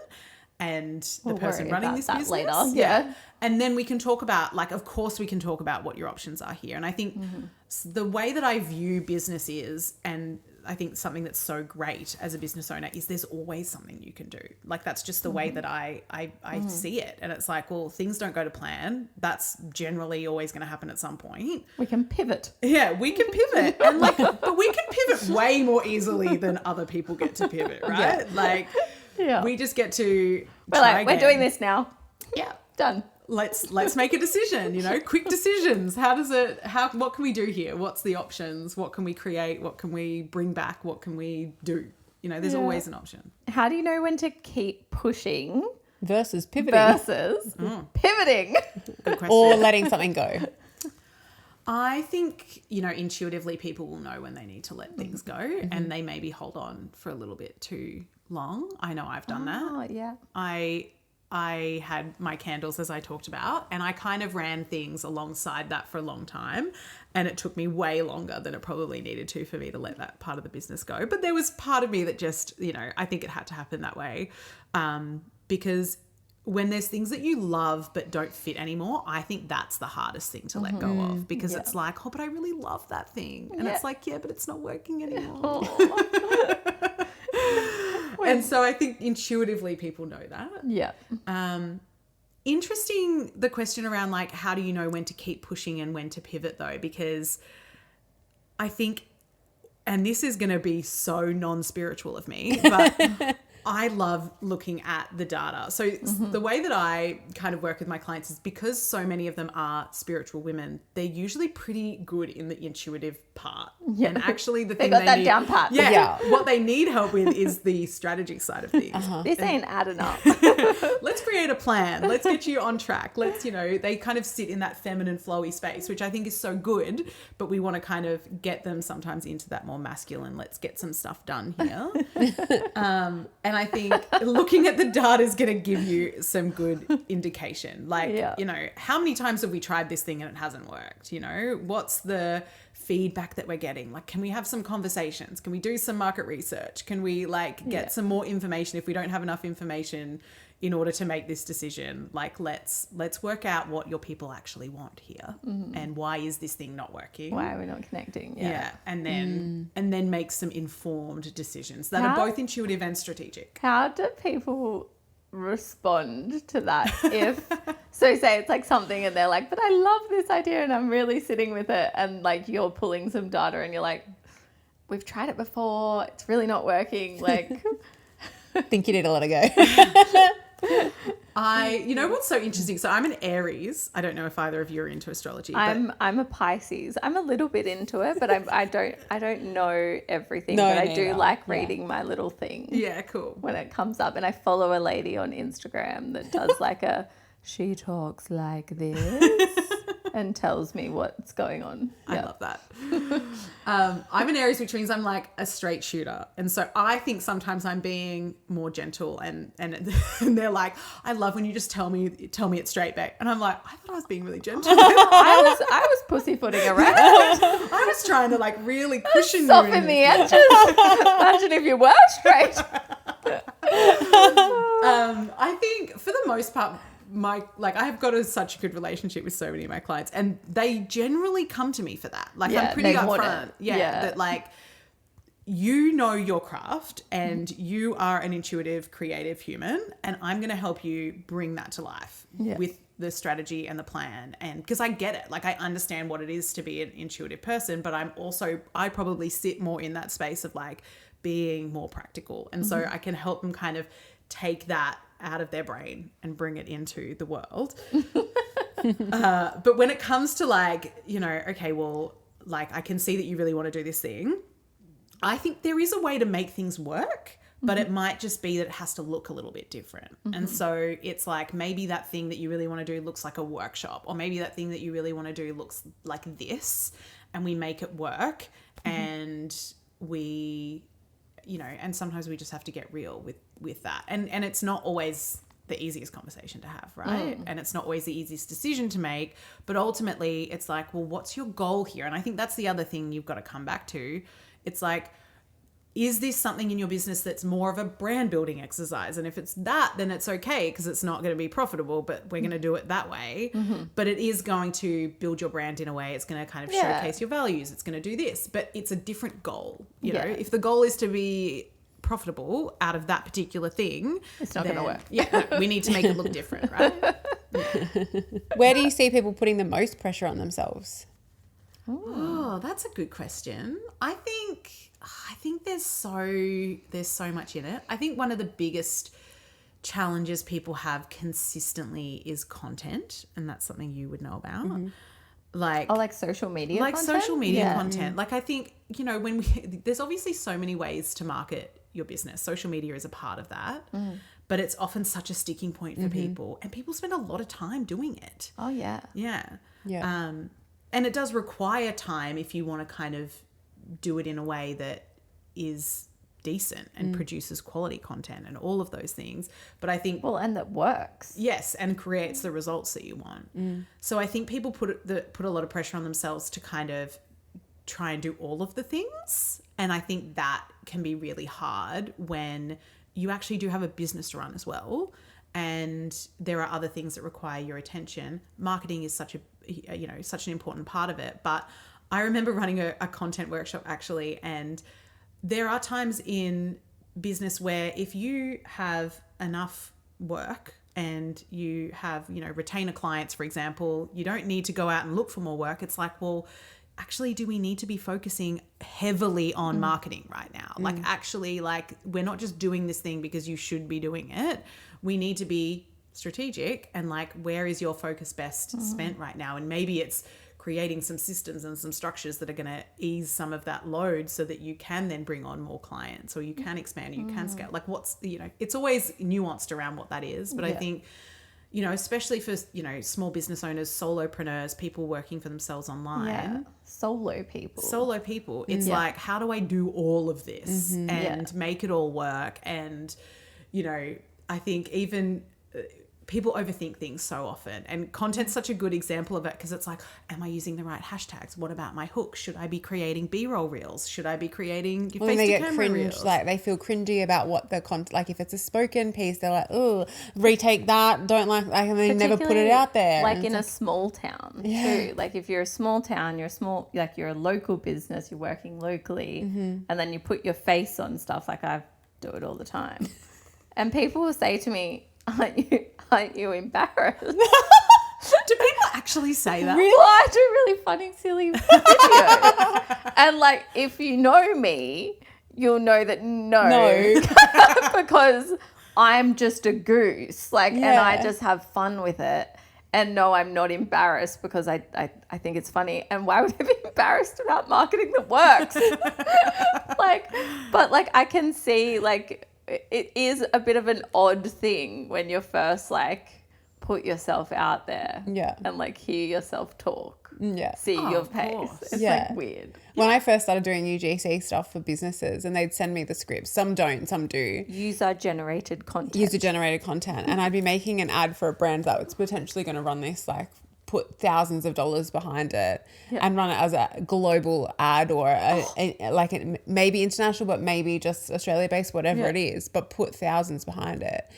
and the person running this business later. Yeah. And then we can talk about, like, of course we can talk about what your options are here. And I think the way that I view business is, and I think something that's so great as a business owner, is there's always something you can do. Like, that's just the way that I see it. And it's like, well, things don't go to plan. That's generally always going to happen at some point. We can pivot. Yeah, we can pivot. And like, but we can pivot way more easily than other people get to pivot, right? Like, we just get to we're doing this now. Yeah. Done. Let's make a decision, you know, quick decisions. What can we do here? What's the options? What can we create? What can we bring back? What can we do? You know, there's always an option. How do you know when to keep pushing versus pivoting? Pivoting. Good question. Or letting something go. I think, you know, intuitively people will know when they need to let things go, and they maybe hold on for a little bit too long. I know I've done that. Oh, yeah. I had my candles, as I talked about, and I kind of ran things alongside that for a long time, and it took me way longer than it probably needed to for me to let that part of the business go. But there was part of me that just, you know, I think it had to happen that way, because when there's things that you love but don't fit anymore, I think that's the hardest thing to let go of, because it's like, oh, but I really love that thing. And it's like, yeah, but it's not working anymore. And so I think intuitively people know that. Yeah. Interesting, the question around, like, how do you know when to keep pushing and when to pivot, though? Because I think, and this is going to be so non-spiritual of me, but I love looking at the data. So the way that I kind of work with my clients is, because so many of them are spiritual women, they're usually pretty good in the intuitive part. Yeah. And actually the thing they got that down pat. Yeah, what they need help with is the strategy side of things. This ain't adding up. Let's create a plan. Let's get you on track. Let's, you know, they kind of sit in that feminine flowy space, which I think is so good, but we want to kind of get them sometimes into that more masculine, let's get some stuff done here. And I think looking at the data is going to give you some good indication. Like, you know, how many times have we tried this thing and it hasn't worked? You know, what's the feedback that we're getting? Like, can we have some conversations? Can we do some market research? Can we like get some more information if we don't have enough information in order to make this decision? Like, let's work out what your people actually want here, and why is this thing not working? Why are we not connecting? And then make some informed decisions that are both intuitive and strategic. How do people respond to that? If so, say it's like something and they're like, but I love this idea and I'm really sitting with it, and like you're pulling some data and you're like, we've tried it before. It's really not working. Like, think you need to let it go. You know what's so interesting? So I'm an Aries. I don't know if either of you are into astrology. I'm a Pisces. I'm a little bit into it, but I don't know everything. But I do like reading my little thing. Yeah, cool. When it comes up, and I follow a lady on Instagram that does like she talks like this and tells me what's going on. I love that. I'm an Aries, which means I'm like a straight shooter. And so I think sometimes I'm being more gentle and they're like, I love when you just tell me it's straight, Bec. And I'm like, I thought I was being really gentle. I was pussyfooting around. I was trying to like really cushion you. Soften the edges. Imagine if you were straight. I think for the most part, I have got such a good relationship with so many of my clients, and they generally come to me for that. Like, I'm pretty upfront. That like, you know your craft and you are an intuitive, creative human, and I'm going to help you bring that to life with the strategy and the plan. And because I get it, like I understand what it is to be an intuitive person, but I probably sit more in that space of like being more practical. And so I can help them kind of take that out of their brain and bring it into the world. But when it comes to like, you know, okay, well, like I can see that you really want to do this thing. I think there is a way to make things work, but it might just be that it has to look a little bit different. And so it's like, maybe that thing that you really want to do looks like a workshop, or maybe that thing that you really want to do looks like this, and we make it work. And we, you know, and sometimes we just have to get real with that. And it's not always the easiest conversation to have, right? And it's not always the easiest decision to make, but ultimately it's like, well, what's your goal here? And I think that's the other thing you've got to come back to. It's like, is this something in your business that's more of a brand building exercise? And if it's that, then it's okay, because it's not going to be profitable, but we're going to do it that way. But it is going to build your brand in a way. It's going to kind of showcase your values. It's going to do this, but it's a different goal. You know, if the goal is to be profitable out of that particular thing, it's not going to work. No, we need to make it look different, right? Where do you see people putting the most pressure on themselves? Oh, that's a good question. I think there's so much in it. I think one of the biggest challenges people have consistently is content, and that's something you would know about. Like social media content? Social media content. Like, I think, you know, there's obviously so many ways to market your business. Social media is a part of that. But it's often such a sticking point for people, and people spend a lot of time doing it. Oh yeah. Yeah. And it does require time if you want to kind of do it in a way that is decent and produces quality content and all of those things. But I think... Well, and that works. Yes, and creates the results that you want. So I think people put a lot of pressure on themselves to kind of try and do all of the things. And I think that can be really hard when you actually do have a business to run as well. And there are other things that require your attention. Marketing is such an important part of it. But I remember running a content workshop actually, and there are times in business where if you have enough work and you have, you know, retainer clients, for example, you don't need to go out and look for more work. It's like, well, actually, do we need to be focusing heavily on marketing right now? Like, actually, like, we're not just doing this thing because you should be doing it. We need to be strategic and like, where is your focus best spent right now? And maybe it's creating some systems and some structures that are going to ease some of that load so that you can then bring on more clients, or you can expand, or you can scale. Like, what's, you know, it's always nuanced around what that is. But I think, you know, especially for, you know, small business owners, solopreneurs, people working for themselves online. Yeah. Solo people. It's like, how do I do all of this and make it all work? And, you know, I think even people overthink things so often, and content's such a good example of it, because it's like, am I using the right hashtags? What about my hook? Should I be creating B-roll reels? Should I be creating face-to-camera reels? Like, they feel cringy about what the content, like if it's a spoken piece, they're like, oh, retake that, don't like I mean, never put it out there. Like in a small town too. Like if you're a small town, you're a local business, you're working locally, and then you put your face on stuff. Like, I do it all the time. And people will say to me, aren't you embarrassed? Do people actually say that? Really? Well, I do really funny, silly videos. And like, if you know me, you'll know that no. Because I'm just a goose. Like, and I just have fun with it. And no, I'm not embarrassed because I think it's funny. And why would I be embarrassed about marketing that works? But I can see, like, it is a bit of an odd thing when you're first, like, put yourself out there. Yeah. And, like, hear yourself talk. Yeah. See your pace. It's, like, weird. When I first started doing UGC stuff for businesses and they'd send me the scripts, some don't, some do. User-generated content. And I'd be making an ad for a brand that was potentially going to run this, like, put thousands of dollars behind it and run it as a global ad or maybe international, but maybe just Australia-based, whatever it is, but put thousands behind it.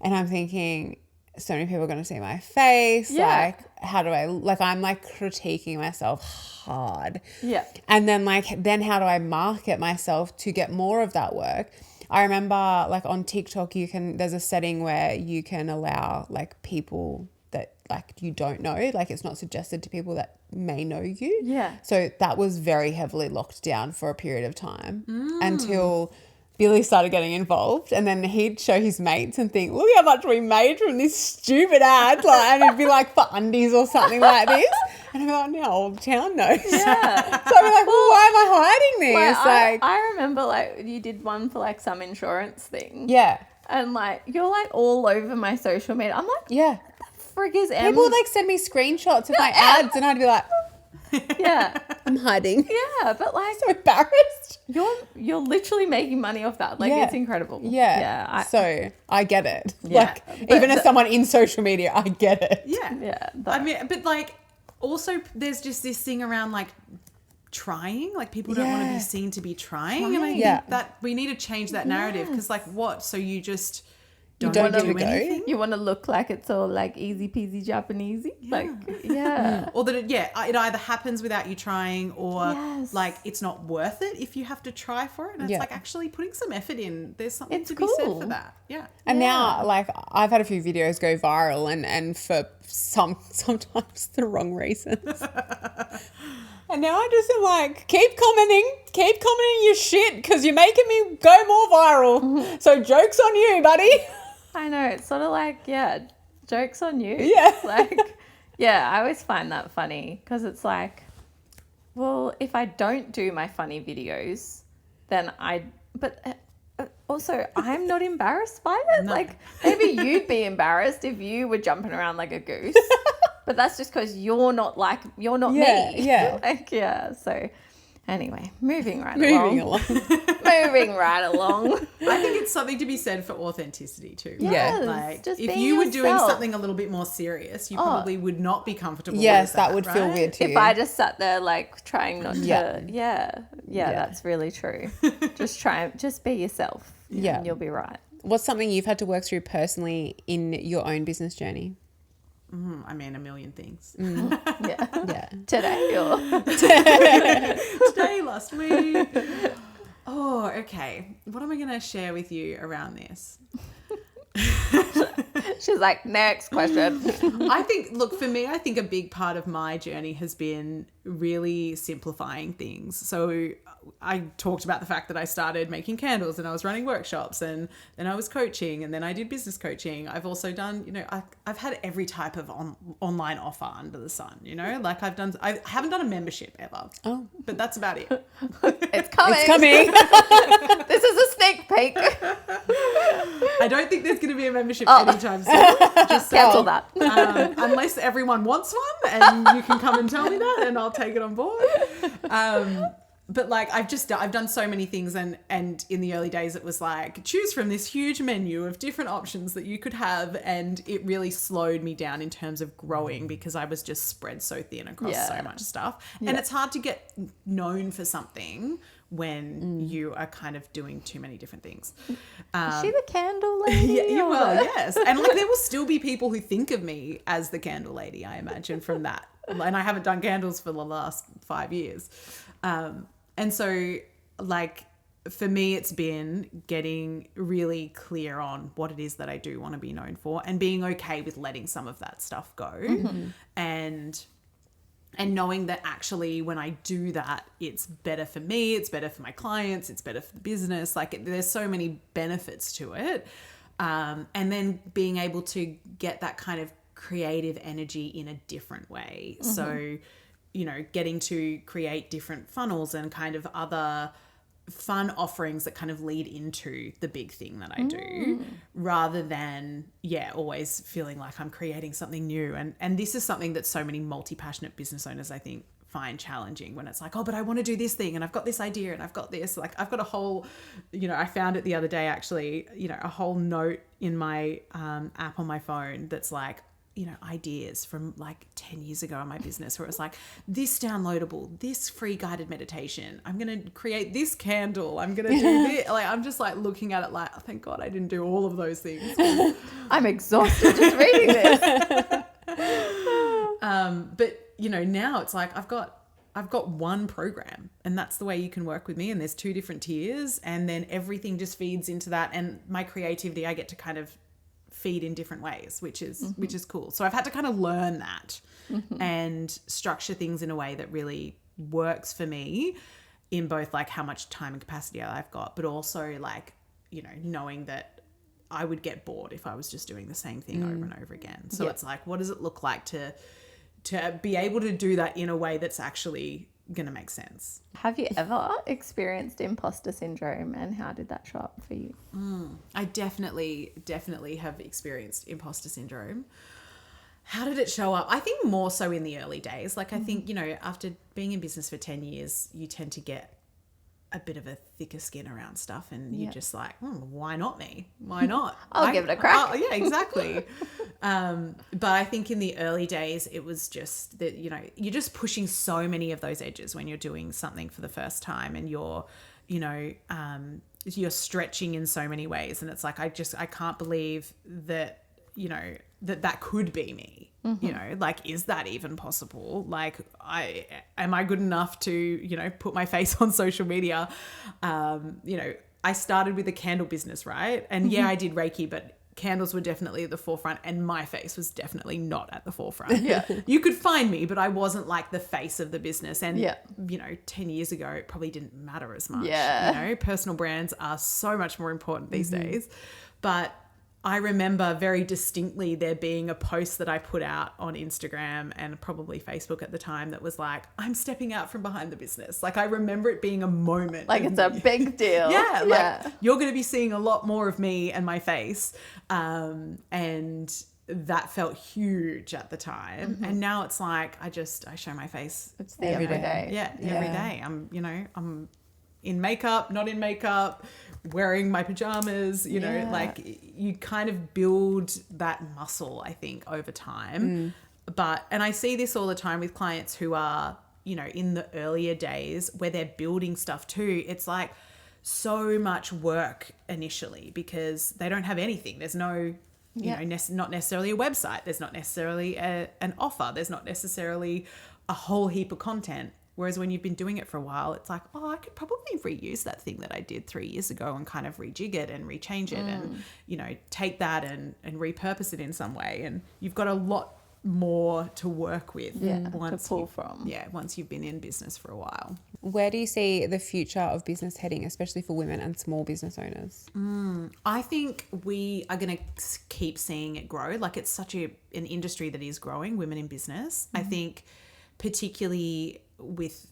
And I'm thinking, so many people are going to see my face. Like, how do I, like, I'm like critiquing myself hard. Yeah. And then then how do I market myself to get more of that work? I remember, like, on TikTok, there's a setting where you can allow, like, people that, like, you don't know, like, it's not suggested to people that may know you. Yeah. So that was very heavily locked down for a period of time until Billy started getting involved, and then he'd show his mates and think, look how much we made from this stupid ad, like, and it'd be like for undies or something like this. And I'm like, now old town knows. Yeah. So I'm like, well, why am I hiding this? I remember, like, you did one for, like, some insurance thing. Yeah. And, like, you're, like, all over my social media. I'm like, yeah. what the frig is Em? People would, like, send me screenshots of my ads and I'd be like, yeah. I'm hiding. Yeah, but, like, So embarrassed. You're literally making money off that. Like, it's incredible. Yeah. So I get it. Yeah. Like, even as someone in social media, I get it. Yeah. Yeah. I mean, but, like, also there's just this thing around, like, trying. Like, people don't want to be seen to be trying. And I think that we need to change that narrative because, like, what? So you just don't do anything? You want to look like it's all, like, easy peasy Japanesey? Like, Or that it either happens without you trying or, like, it's not worth it if you have to try for it. And it's like actually putting some effort in. There's something to be said for that. Yeah. And now, like, I've had a few videos go viral and for sometimes the wrong reasons. And now I just am like, keep commenting your shit because you're making me go more viral. So joke's on you, buddy. I know. It's sort of like, joke's on you. Yeah. Like, I always find that funny because it's like, well, if I don't do my funny videos, then also, I'm not embarrassed by it. No. Like, maybe you'd be embarrassed if you were jumping around like a goose. But that's just because you're not me. Yeah. Like, so anyway, moving right along. Moving right along. I think it's something to be said for authenticity too. Yes, like, just if being you were yourself. doing something a little bit more serious, you probably would not be comfortable yes, with that would feel weird too. If I just sat there, like, trying not to, that's really true. Just be yourself. Yeah. And you'll be right. What's something you've had to work through personally in your own business journey? I mean, a million things. Yeah. Today or today, last week. Oh, okay. What am I going to share with you around this? She's like, next question. I think a big part of my journey has been really simplifying things. So I talked about the fact that I started making candles and I was running workshops and then I was coaching and then I did business coaching. I've also done, I've had every type of online offer under the sun, like I haven't done a membership ever. Oh, but that's about it. It's coming. This is a sneak peek. I don't think there's going to be a membership anytime soon. Just cancel that. Unless everyone wants one and you can come and tell me that and I'll take it on board. But like I've done so many things and in the early days it was like choose from this huge menu of different options that you could have, and it really slowed me down in terms of growing because I was just spread so thin across so much stuff. And it's hard to get known for something when you are kind of doing too many different things. Is she the candle lady? Yes. And like there will still be people who think of me as the candle lady, I imagine, from that. And I haven't done candles for the last 5 years. And so like for me, it's been getting really clear on what it is that I do want to be known for, and being okay with letting some of that stuff go. And knowing that actually when I do that, it's better for me, it's better for my clients, it's better for the business. Like, there's so many benefits to it. And then being able to get that kind of creative energy in a different way. So, you know, getting to create different funnels and kind of other fun offerings that kind of lead into the big thing that I do, rather than, always feeling like I'm creating something new. And this is something that so many multi-passionate business owners, I think, find challenging, when it's like, oh, but I want to do this thing and I've got this idea and I've got this, like, I've got a whole, you know, I found it the other day, actually, you know, a whole note in my app on my phone that's like, you know, ideas from like 10 years ago in my business, where it was like, this downloadable, this free guided meditation, I'm going to create this candle, I'm going to do this. Like, I'm just like looking at it like, oh, thank God I didn't do all of those things. I'm exhausted just reading this. But you know, now it's like, I've got one program, and that's the way you can work with me. And there's 2 different tiers, and then everything just feeds into that. And my creativity, I get to kind of feed in different ways, which is cool. So I've had to kind of learn that and structure things in a way that really works for me, in both like how much time and capacity I've got, but also like, you know, knowing that I would get bored if I was just doing the same thing over and over again. So it's like, what does it look like to be able to do that in a way that's actually going to make sense? Have you ever experienced imposter syndrome, and how did that show up for you? I definitely have experienced imposter syndrome. How did it show up? I think more so in the early days. Like, I think, you know, after being in business for 10 years, you tend to get a bit of a thicker skin around stuff, and you're just like, why not me? Why not? I'll give it a crack. Yeah, exactly. But I think in the early days, it was just that, you know, you're just pushing so many of those edges when you're doing something for the first time, and you're, you know, you're stretching in so many ways. And it's like, I can't believe that, you know, that could be me. You know, like, is that even possible? Like, am I good enough to, you know, put my face on social media? You know, I started with a candle business, right? And I did Reiki, but candles were definitely at the forefront, and my face was definitely not at the forefront. You could find me, but I wasn't like the face of the business. And, you know, 10 years ago, it probably didn't matter as much. You know, personal brands are so much more important these days. But I remember very distinctly there being a post that I put out on Instagram and probably Facebook at the time that was like, I'm stepping out from behind the business. Like, I remember it being a moment. Like, it's a big deal. Like, you're going to be seeing a lot more of me and my face. And that felt huge at the time. And now it's like, I show my face. It's the everyday. Every day. I'm in makeup, not in makeup, wearing my pajamas, you know, like, you kind of build that muscle, I think, over time. And I see this all the time with clients who are, you know, in the earlier days where they're building stuff too. It's like so much work initially, because they don't have anything. There's no, you know, not necessarily a website. There's not necessarily an offer. There's not necessarily a whole heap of content. Whereas when you've been doing it for a while, it's like, oh, I could probably reuse that thing that I did 3 years ago and kind of rejig it and rechange it and, you know, take that and repurpose it in some way. And you've got a lot more to work with. To pull from. Once you've been in business for a while. Where do you see the future of business heading, especially for women and small business owners? I think we are going to keep seeing it grow. Like, it's such an industry that is growing, women in business. I think particularly with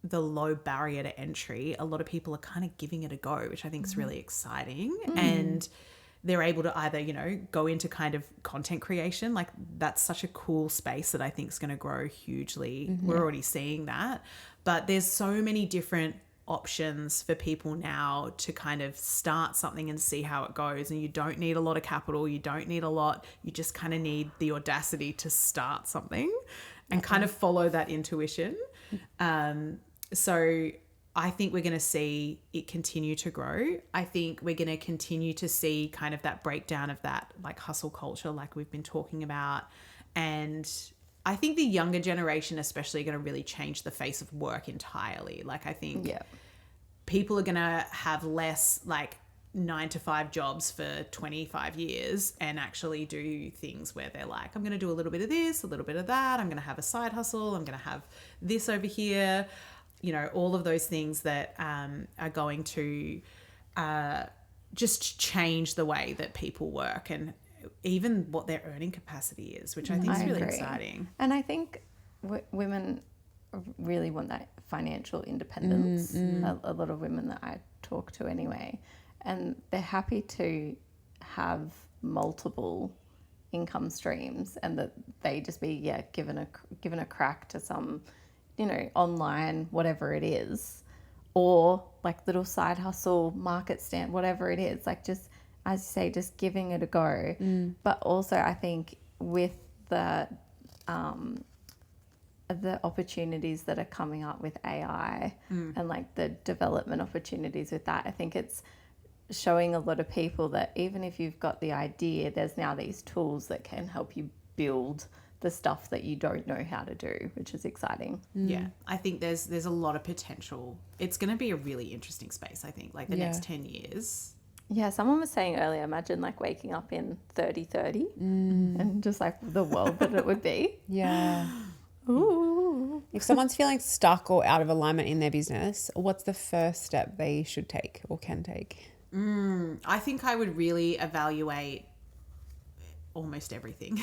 the low barrier to entry, a lot of people are kind of giving it a go, which I think is really exciting. And they're able to either, you know, go into kind of content creation. Like, that's such a cool space that I think is going to grow hugely. We're already seeing that. But there's so many different options for people now to kind of start something and see how it goes. And you don't need a lot of capital. You don't need a lot. You just kind of need the audacity to start something and kind of follow that intuition. So I think we're going to see it continue to grow. I think we're going to continue to see kind of that breakdown of that, like, hustle culture, like we've been talking about. And I think the younger generation especially are going to really change the face of work entirely. Like, I think people are going to have less like 9-to-5 jobs for 25 years and actually do things where they're like, I'm going to do a little bit of this, a little bit of that. I'm going to have a side hustle. I'm going to have this over here. You know, all of those things that are going to just change the way that people work and even what their earning capacity is, which I think is really exciting. And I think women really want that financial independence. A lot of women that I talk to anyway, and they're happy to have multiple income streams and that they just be given a crack to some, you know, online whatever it is, or like little side hustle, market stand, whatever it is, like just, as you say, just giving it a go. But also I think with the opportunities that are coming up with AI and like the development opportunities with that, I think it's showing a lot of people that even if you've got the idea, there's now these tools that can help you build the stuff that you don't know how to do, which is exciting. Yeah, I think there's a lot of potential. It's going to be a really interesting space, I think, like the next 10 years. Yeah, someone was saying earlier, imagine like waking up in 3030 and just like the world that it would be. Yeah. Ooh. If someone's feeling stuck or out of alignment in their business, what's the first step they should take or can take? I think I would really evaluate almost everything.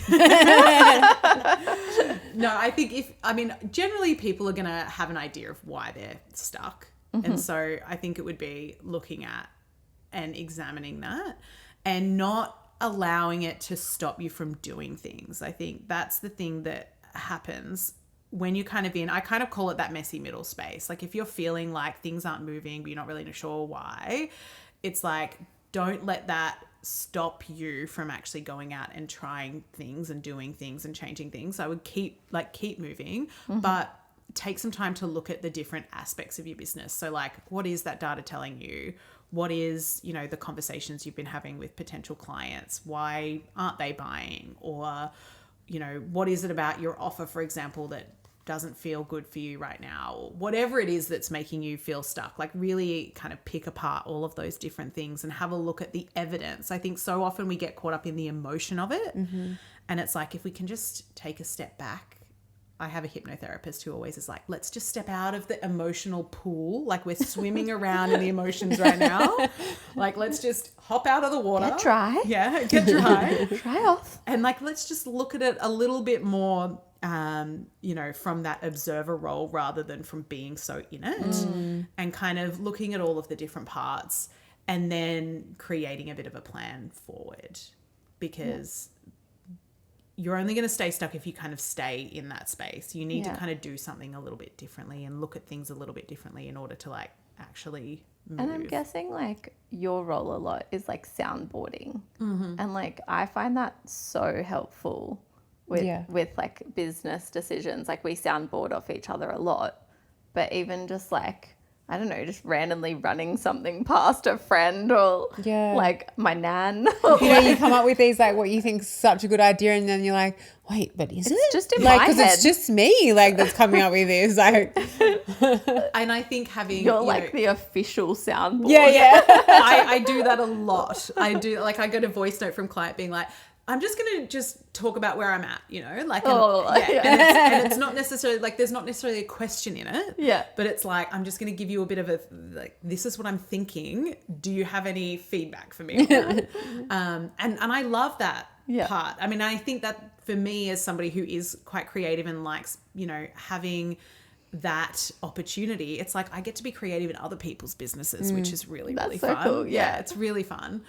No, I think generally people are going to have an idea of why they're stuck. And so I think it would be looking at and examining that and not allowing it to stop you from doing things. I think that's the thing that happens when you're kind of I kind of call it that messy middle space. Like if you're feeling like things aren't moving, but you're not really sure why, it's like, don't let that stop you from actually going out and trying things and doing things and changing things. I would keep moving, but take some time to look at the different aspects of your business. So like, what is that data telling you? What is, you know, the conversations you've been having with potential clients? Why aren't they buying? Or, you know, what is it about your offer, for example, that doesn't feel good for you right now? Or whatever it is that's making you feel stuck, like really kind of pick apart all of those different things and have a look at the evidence. I think so often we get caught up in the emotion of it. And it's like, if we can just take a step back. I have a hypnotherapist who always is like, let's just step out of the emotional pool. Like we're swimming around in the emotions right now. Like, let's just hop out of the water. Get dry. Yeah, get dry. Dry off. And like, let's just look at it a little bit more, you know, from that observer role rather than from being so in it and kind of looking at all of the different parts and then creating a bit of a plan forward, because you're only going to stay stuck if you kind of stay in that space. You need to kind of do something a little bit differently and look at things a little bit differently in order to like actually move. And I'm guessing like your role a lot is like soundboarding. And like I find that so helpful with like business decisions. Like we soundboard off each other a lot, but even just like, I don't know, just randomly running something past a friend or like my nan. You know, you come up with these like what you think is such a good idea, and then you're like, wait, but is it? It's just in like, my head. because it's just me like that's coming up with this. Like, and I think having you're like the official soundboard. Yeah. I do that a lot. I do, like, I get a voice note from client being like, I'm just going to just talk about where I'm at, you know, like, and it's not necessarily like, there's not necessarily a question in it. Yeah. But it's like, I'm just going to give you a bit of a, like, this is what I'm thinking. Do you have any feedback for me on that? And I love that part. I mean, I think that for me as somebody who is quite creative and likes, you know, having that opportunity, it's like I get to be creative in other people's businesses, which is really fun. Cool. Yeah, it's really fun.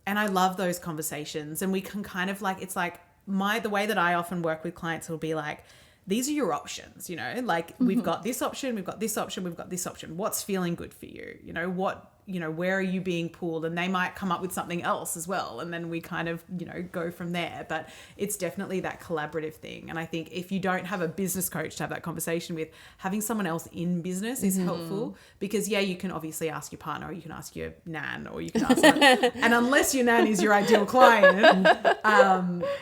And I love those conversations, and we can kind of like, it's like the way that I often work with clients will be like, these are your options, you know, like we've got this option, we've got this option, we've got this option. What's feeling good for you? You know, where are you being pulled? And they might come up with something else as well. And then we kind of, you know, go from there. But it's definitely that collaborative thing. And I think if you don't have a business coach to have that conversation with, having someone else in business is helpful, because you can obviously ask your partner, or you can ask your nan, or you can ask someone. And unless your nan is your ideal client,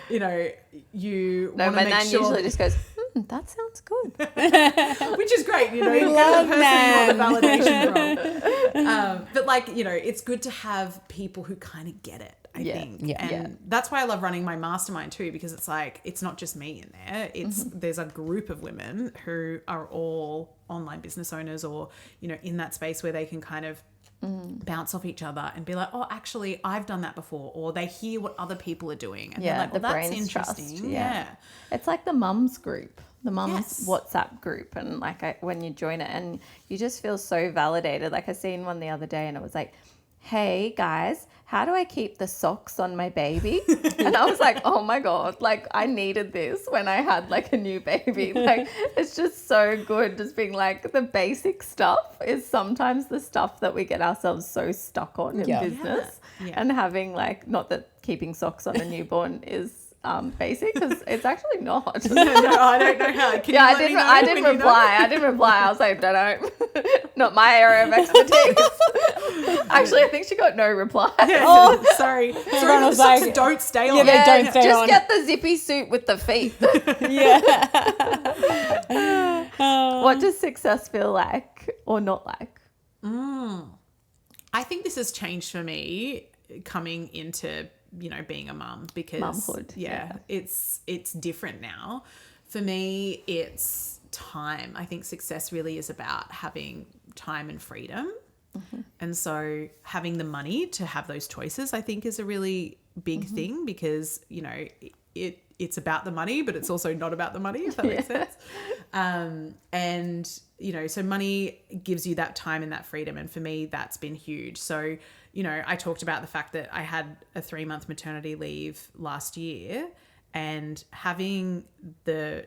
you know, you want to make sure. My nan usually just goes, That sounds good. Which is great, you know, you love get the person you want the validation from. But like, you know, it's good to have people who kind of get it, I think. Yeah. And that's why I love running my mastermind too, because it's like, it's not just me in there. It's there's a group of women who are all online business owners, or, you know, in that space where they can kind of bounce off each other and be like, oh, actually, I've done that before. Or they hear what other people are doing. And they're like, well, that's interesting. Trust. Yeah. It's like the mums group, the mums Yes. WhatsApp group. And like when you join it and you just feel so validated. Like I seen one the other day and it was like, hey guys, how do I keep the socks on my baby? And I was like, oh my God, like I needed this when I had like a new baby. Like it's just so good just being like, the basic stuff is sometimes the stuff that we get ourselves so stuck on in business. Yeah. And having like, not that keeping socks on a newborn is basic, because it's actually not. No, I don't know how. Can you let me know I didn't when you know? reply. I didn't reply. I was like, no, not my area of expertise. Actually, I think she got no reply. Yeah, Oh. sorry. Everyone was Socks like- don't stay on. Yeah, they don't stay just on. get the zippy suit with the feet. What does success feel like or not like? I think this has changed for me coming into, you know, being a mum, because Mumhood, it's different now. For me, it's time. I think success really is about having time and freedom. And so having the money to have those choices, I think, is a really big thing, because, you know, it's about the money, but it's also not about the money, if that makes sense. And, you know, so money gives you that time and that freedom. And for me, that's been huge. So, you know, I talked about the fact that I had a 3-month maternity leave last year, and having the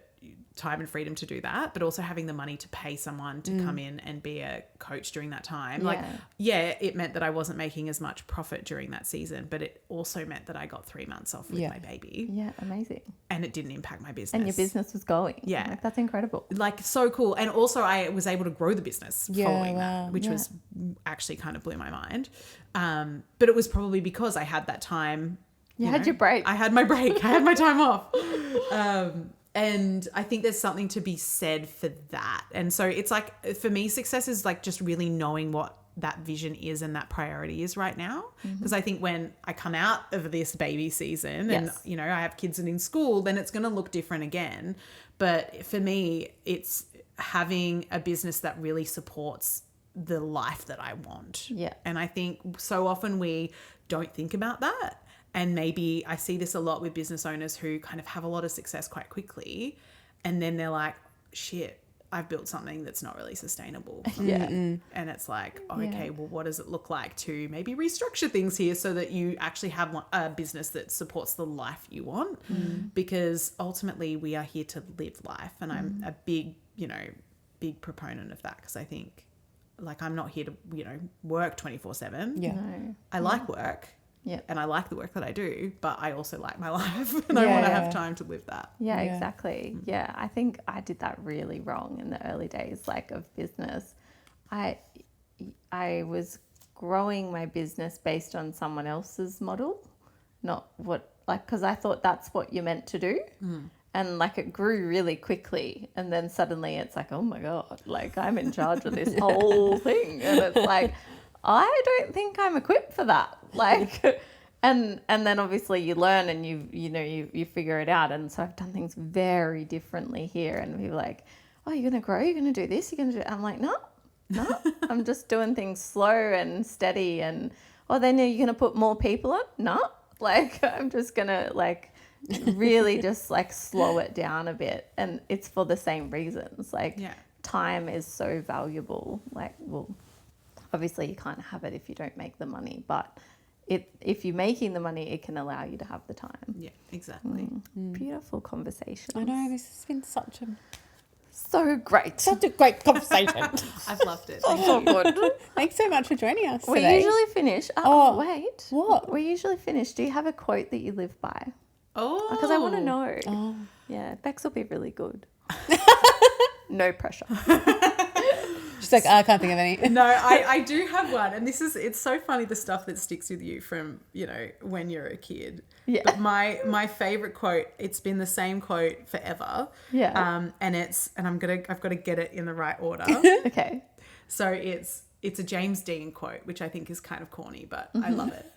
time and freedom to do that, but also having the money to pay someone to come in and be a coach during that time. Like, it meant that I wasn't making as much profit during that season, but it also meant that I got 3 months off with my baby. Yeah, amazing. And it didn't impact my business. And your business was going. Yeah. Like, that's incredible. Like, so cool. And also I was able to grow the business following wow. that, which was actually kind of blew my mind. But it was probably because I had that time. You had your break. I had my break. I had my time off. And I think there's something to be said for that. And so it's like, for me, success is like just really knowing what that vision is and that priority is right now. Because I think when I come out of this baby season and, you know, I have kids in school, then it's going to look different again. But for me, it's having a business that really supports the life that I want. Yeah. And I think so often we don't think about that. And maybe I see this a lot with business owners who kind of have a lot of success quite quickly. And then they're like, shit, I've built something that's not really sustainable. And it's like, okay, well, what does it look like to maybe restructure things here so that you actually have a business that supports the life you want? Because ultimately we are here to live life. And I'm a big proponent of that, because I think, like, I'm not here to, you know, work 24/7. Yeah. No. I like work. Yeah. And I like the work that I do, but I also like my life, and I want to have time to live that. Yeah, exactly. Yeah, I think I did that really wrong in the early days, like, of business. I was growing my business based on someone else's model, not what, like, because I thought that's what you're meant to do. And like, it grew really quickly, and then suddenly it's like, oh my God, like, I'm in charge of this whole thing. And it's like, I don't think I'm equipped for that. Like, and then obviously you learn and you figure it out. And so I've done things very differently here. And people are like, oh, you're going to grow? You're going to do this? You're going to do it? I'm like, no, I'm just doing things slow and steady. And, oh, then you're going to put more people on? No, like, I'm just going to, like, really just, like, slow it down a bit. And it's for the same reasons. Like, time is so valuable. Like, well, obviously you can't have it if you don't make the money, but if you're making the money, it can allow you to have the time. Yeah, exactly. Beautiful conversation. I know, this has been so great. such a great conversation. I've loved it. So good. Thanks so much for joining us We today. usually finish. Wait. What? We usually finish. Do you have a quote that you live by? Oh. Because I want to know. Yeah, Bex will be really good. No pressure. She's like, I can't think of any. No, I do have one. And it's so funny, the stuff that sticks with you from, when you're a kid. Yeah. But my favorite quote, it's been the same quote forever. Yeah. And I've got to get it in the right order. Okay. So it's a James Dean quote, which I think is kind of corny, but I love it.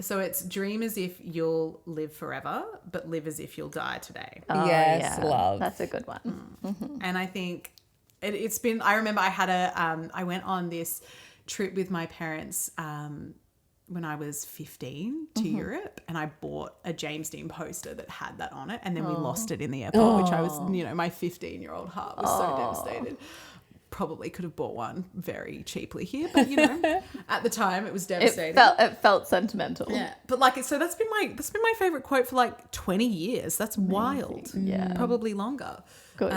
So it's dream as if you'll live forever, but live as if you'll die today. Oh, yes, yeah. Love. That's a good one. Mm-hmm. And I think it's been, I remember I went on this trip with my parents when I was 15 to Europe, and I bought a James Dean poster that had that on it, and then we lost it in the airport, which I was, my 15-year-old heart was so devastated. Probably could have bought one very cheaply here, but at the time it was devastating. It felt sentimental. Yeah, but so that's been my favorite quote for like 20 years. That's amazing. Wild. Yeah, probably longer. Good.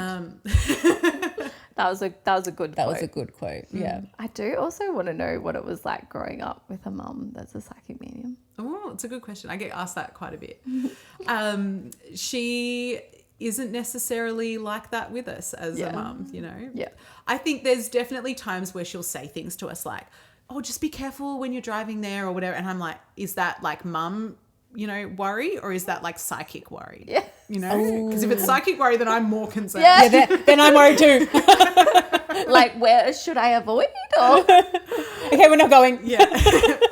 That was a good. That was a good quote. Yeah. I do also want to know what it was like growing up with a mum that's a psychic medium. Oh, it's a good question. I get asked that quite a bit. She isn't necessarily like that with us as a mum, Yeah. I think there's definitely times where she'll say things to us like, oh, just be careful when you're driving there or whatever. And I'm like, is that like mum, worry, or is that like psychic worry? Yeah. Because if it's psychic worry, then I'm more concerned. Yeah. Then I'm worried too. Like, where should I avoid? Or? Okay, we're not going. Yeah,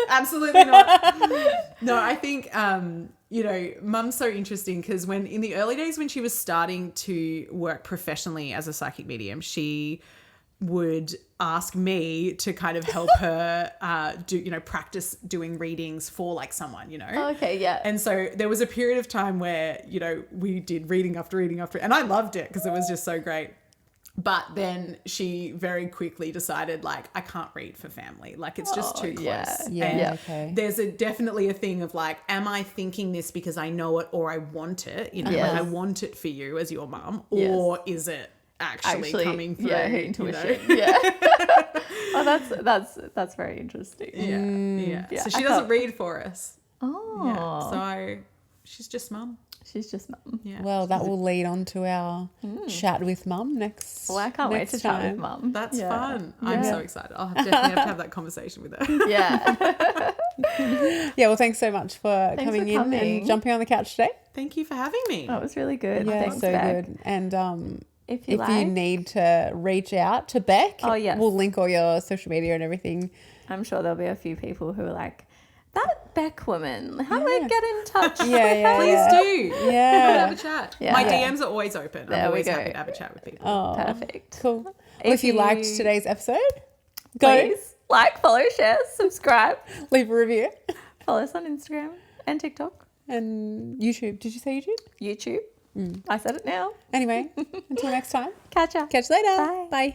absolutely not. No, I think, mum's so interesting because in the early days when she was starting to work professionally as a psychic medium, she would ask me to kind of help her practice doing readings for like someone, Oh, okay, yeah. And so there was a period of time where, we did reading after reading after, and I loved it because it was just so great. But then she very quickly decided, like, I can't read for family. Like, it's just too close. Yeah, and there's definitely a thing of, like, am I thinking this because I know it or I want it? Like, I want it for you as your mum. Or is it actually coming through? Yeah, her intuition. Yeah. Oh, that's very interesting. Yeah. So she doesn't read for us. Oh. Yeah. So she's just mum. She's just mum. Yeah. Well, that will lead on to our chat with mum next. Well, I can't wait to chat with mum. That's fun. I'm so excited. I'll definitely have to have that conversation with her. Yeah. Yeah. Well, thanks so much for coming in and jumping on the couch today. Thank you for having me. That was really good. Yeah, Thanks, so Bec. good. And if you need to reach out to Bec, yes. we'll link all your social media and everything. I'm sure there'll be a few people who are like, that Bec woman, how do I get in touch? Please do. Yeah. Have a chat. Yeah. My DMs are always open. There I'm always we go. happy to have a chat with people. Oh, Perfect. cool. Well, if you liked today's episode, please like, follow, share, subscribe. leave a review. Follow us on Instagram and TikTok. And YouTube. Did you say YouTube? YouTube. I said it now. Anyway, until next time. Catch ya. Catch you later. Bye. Bye.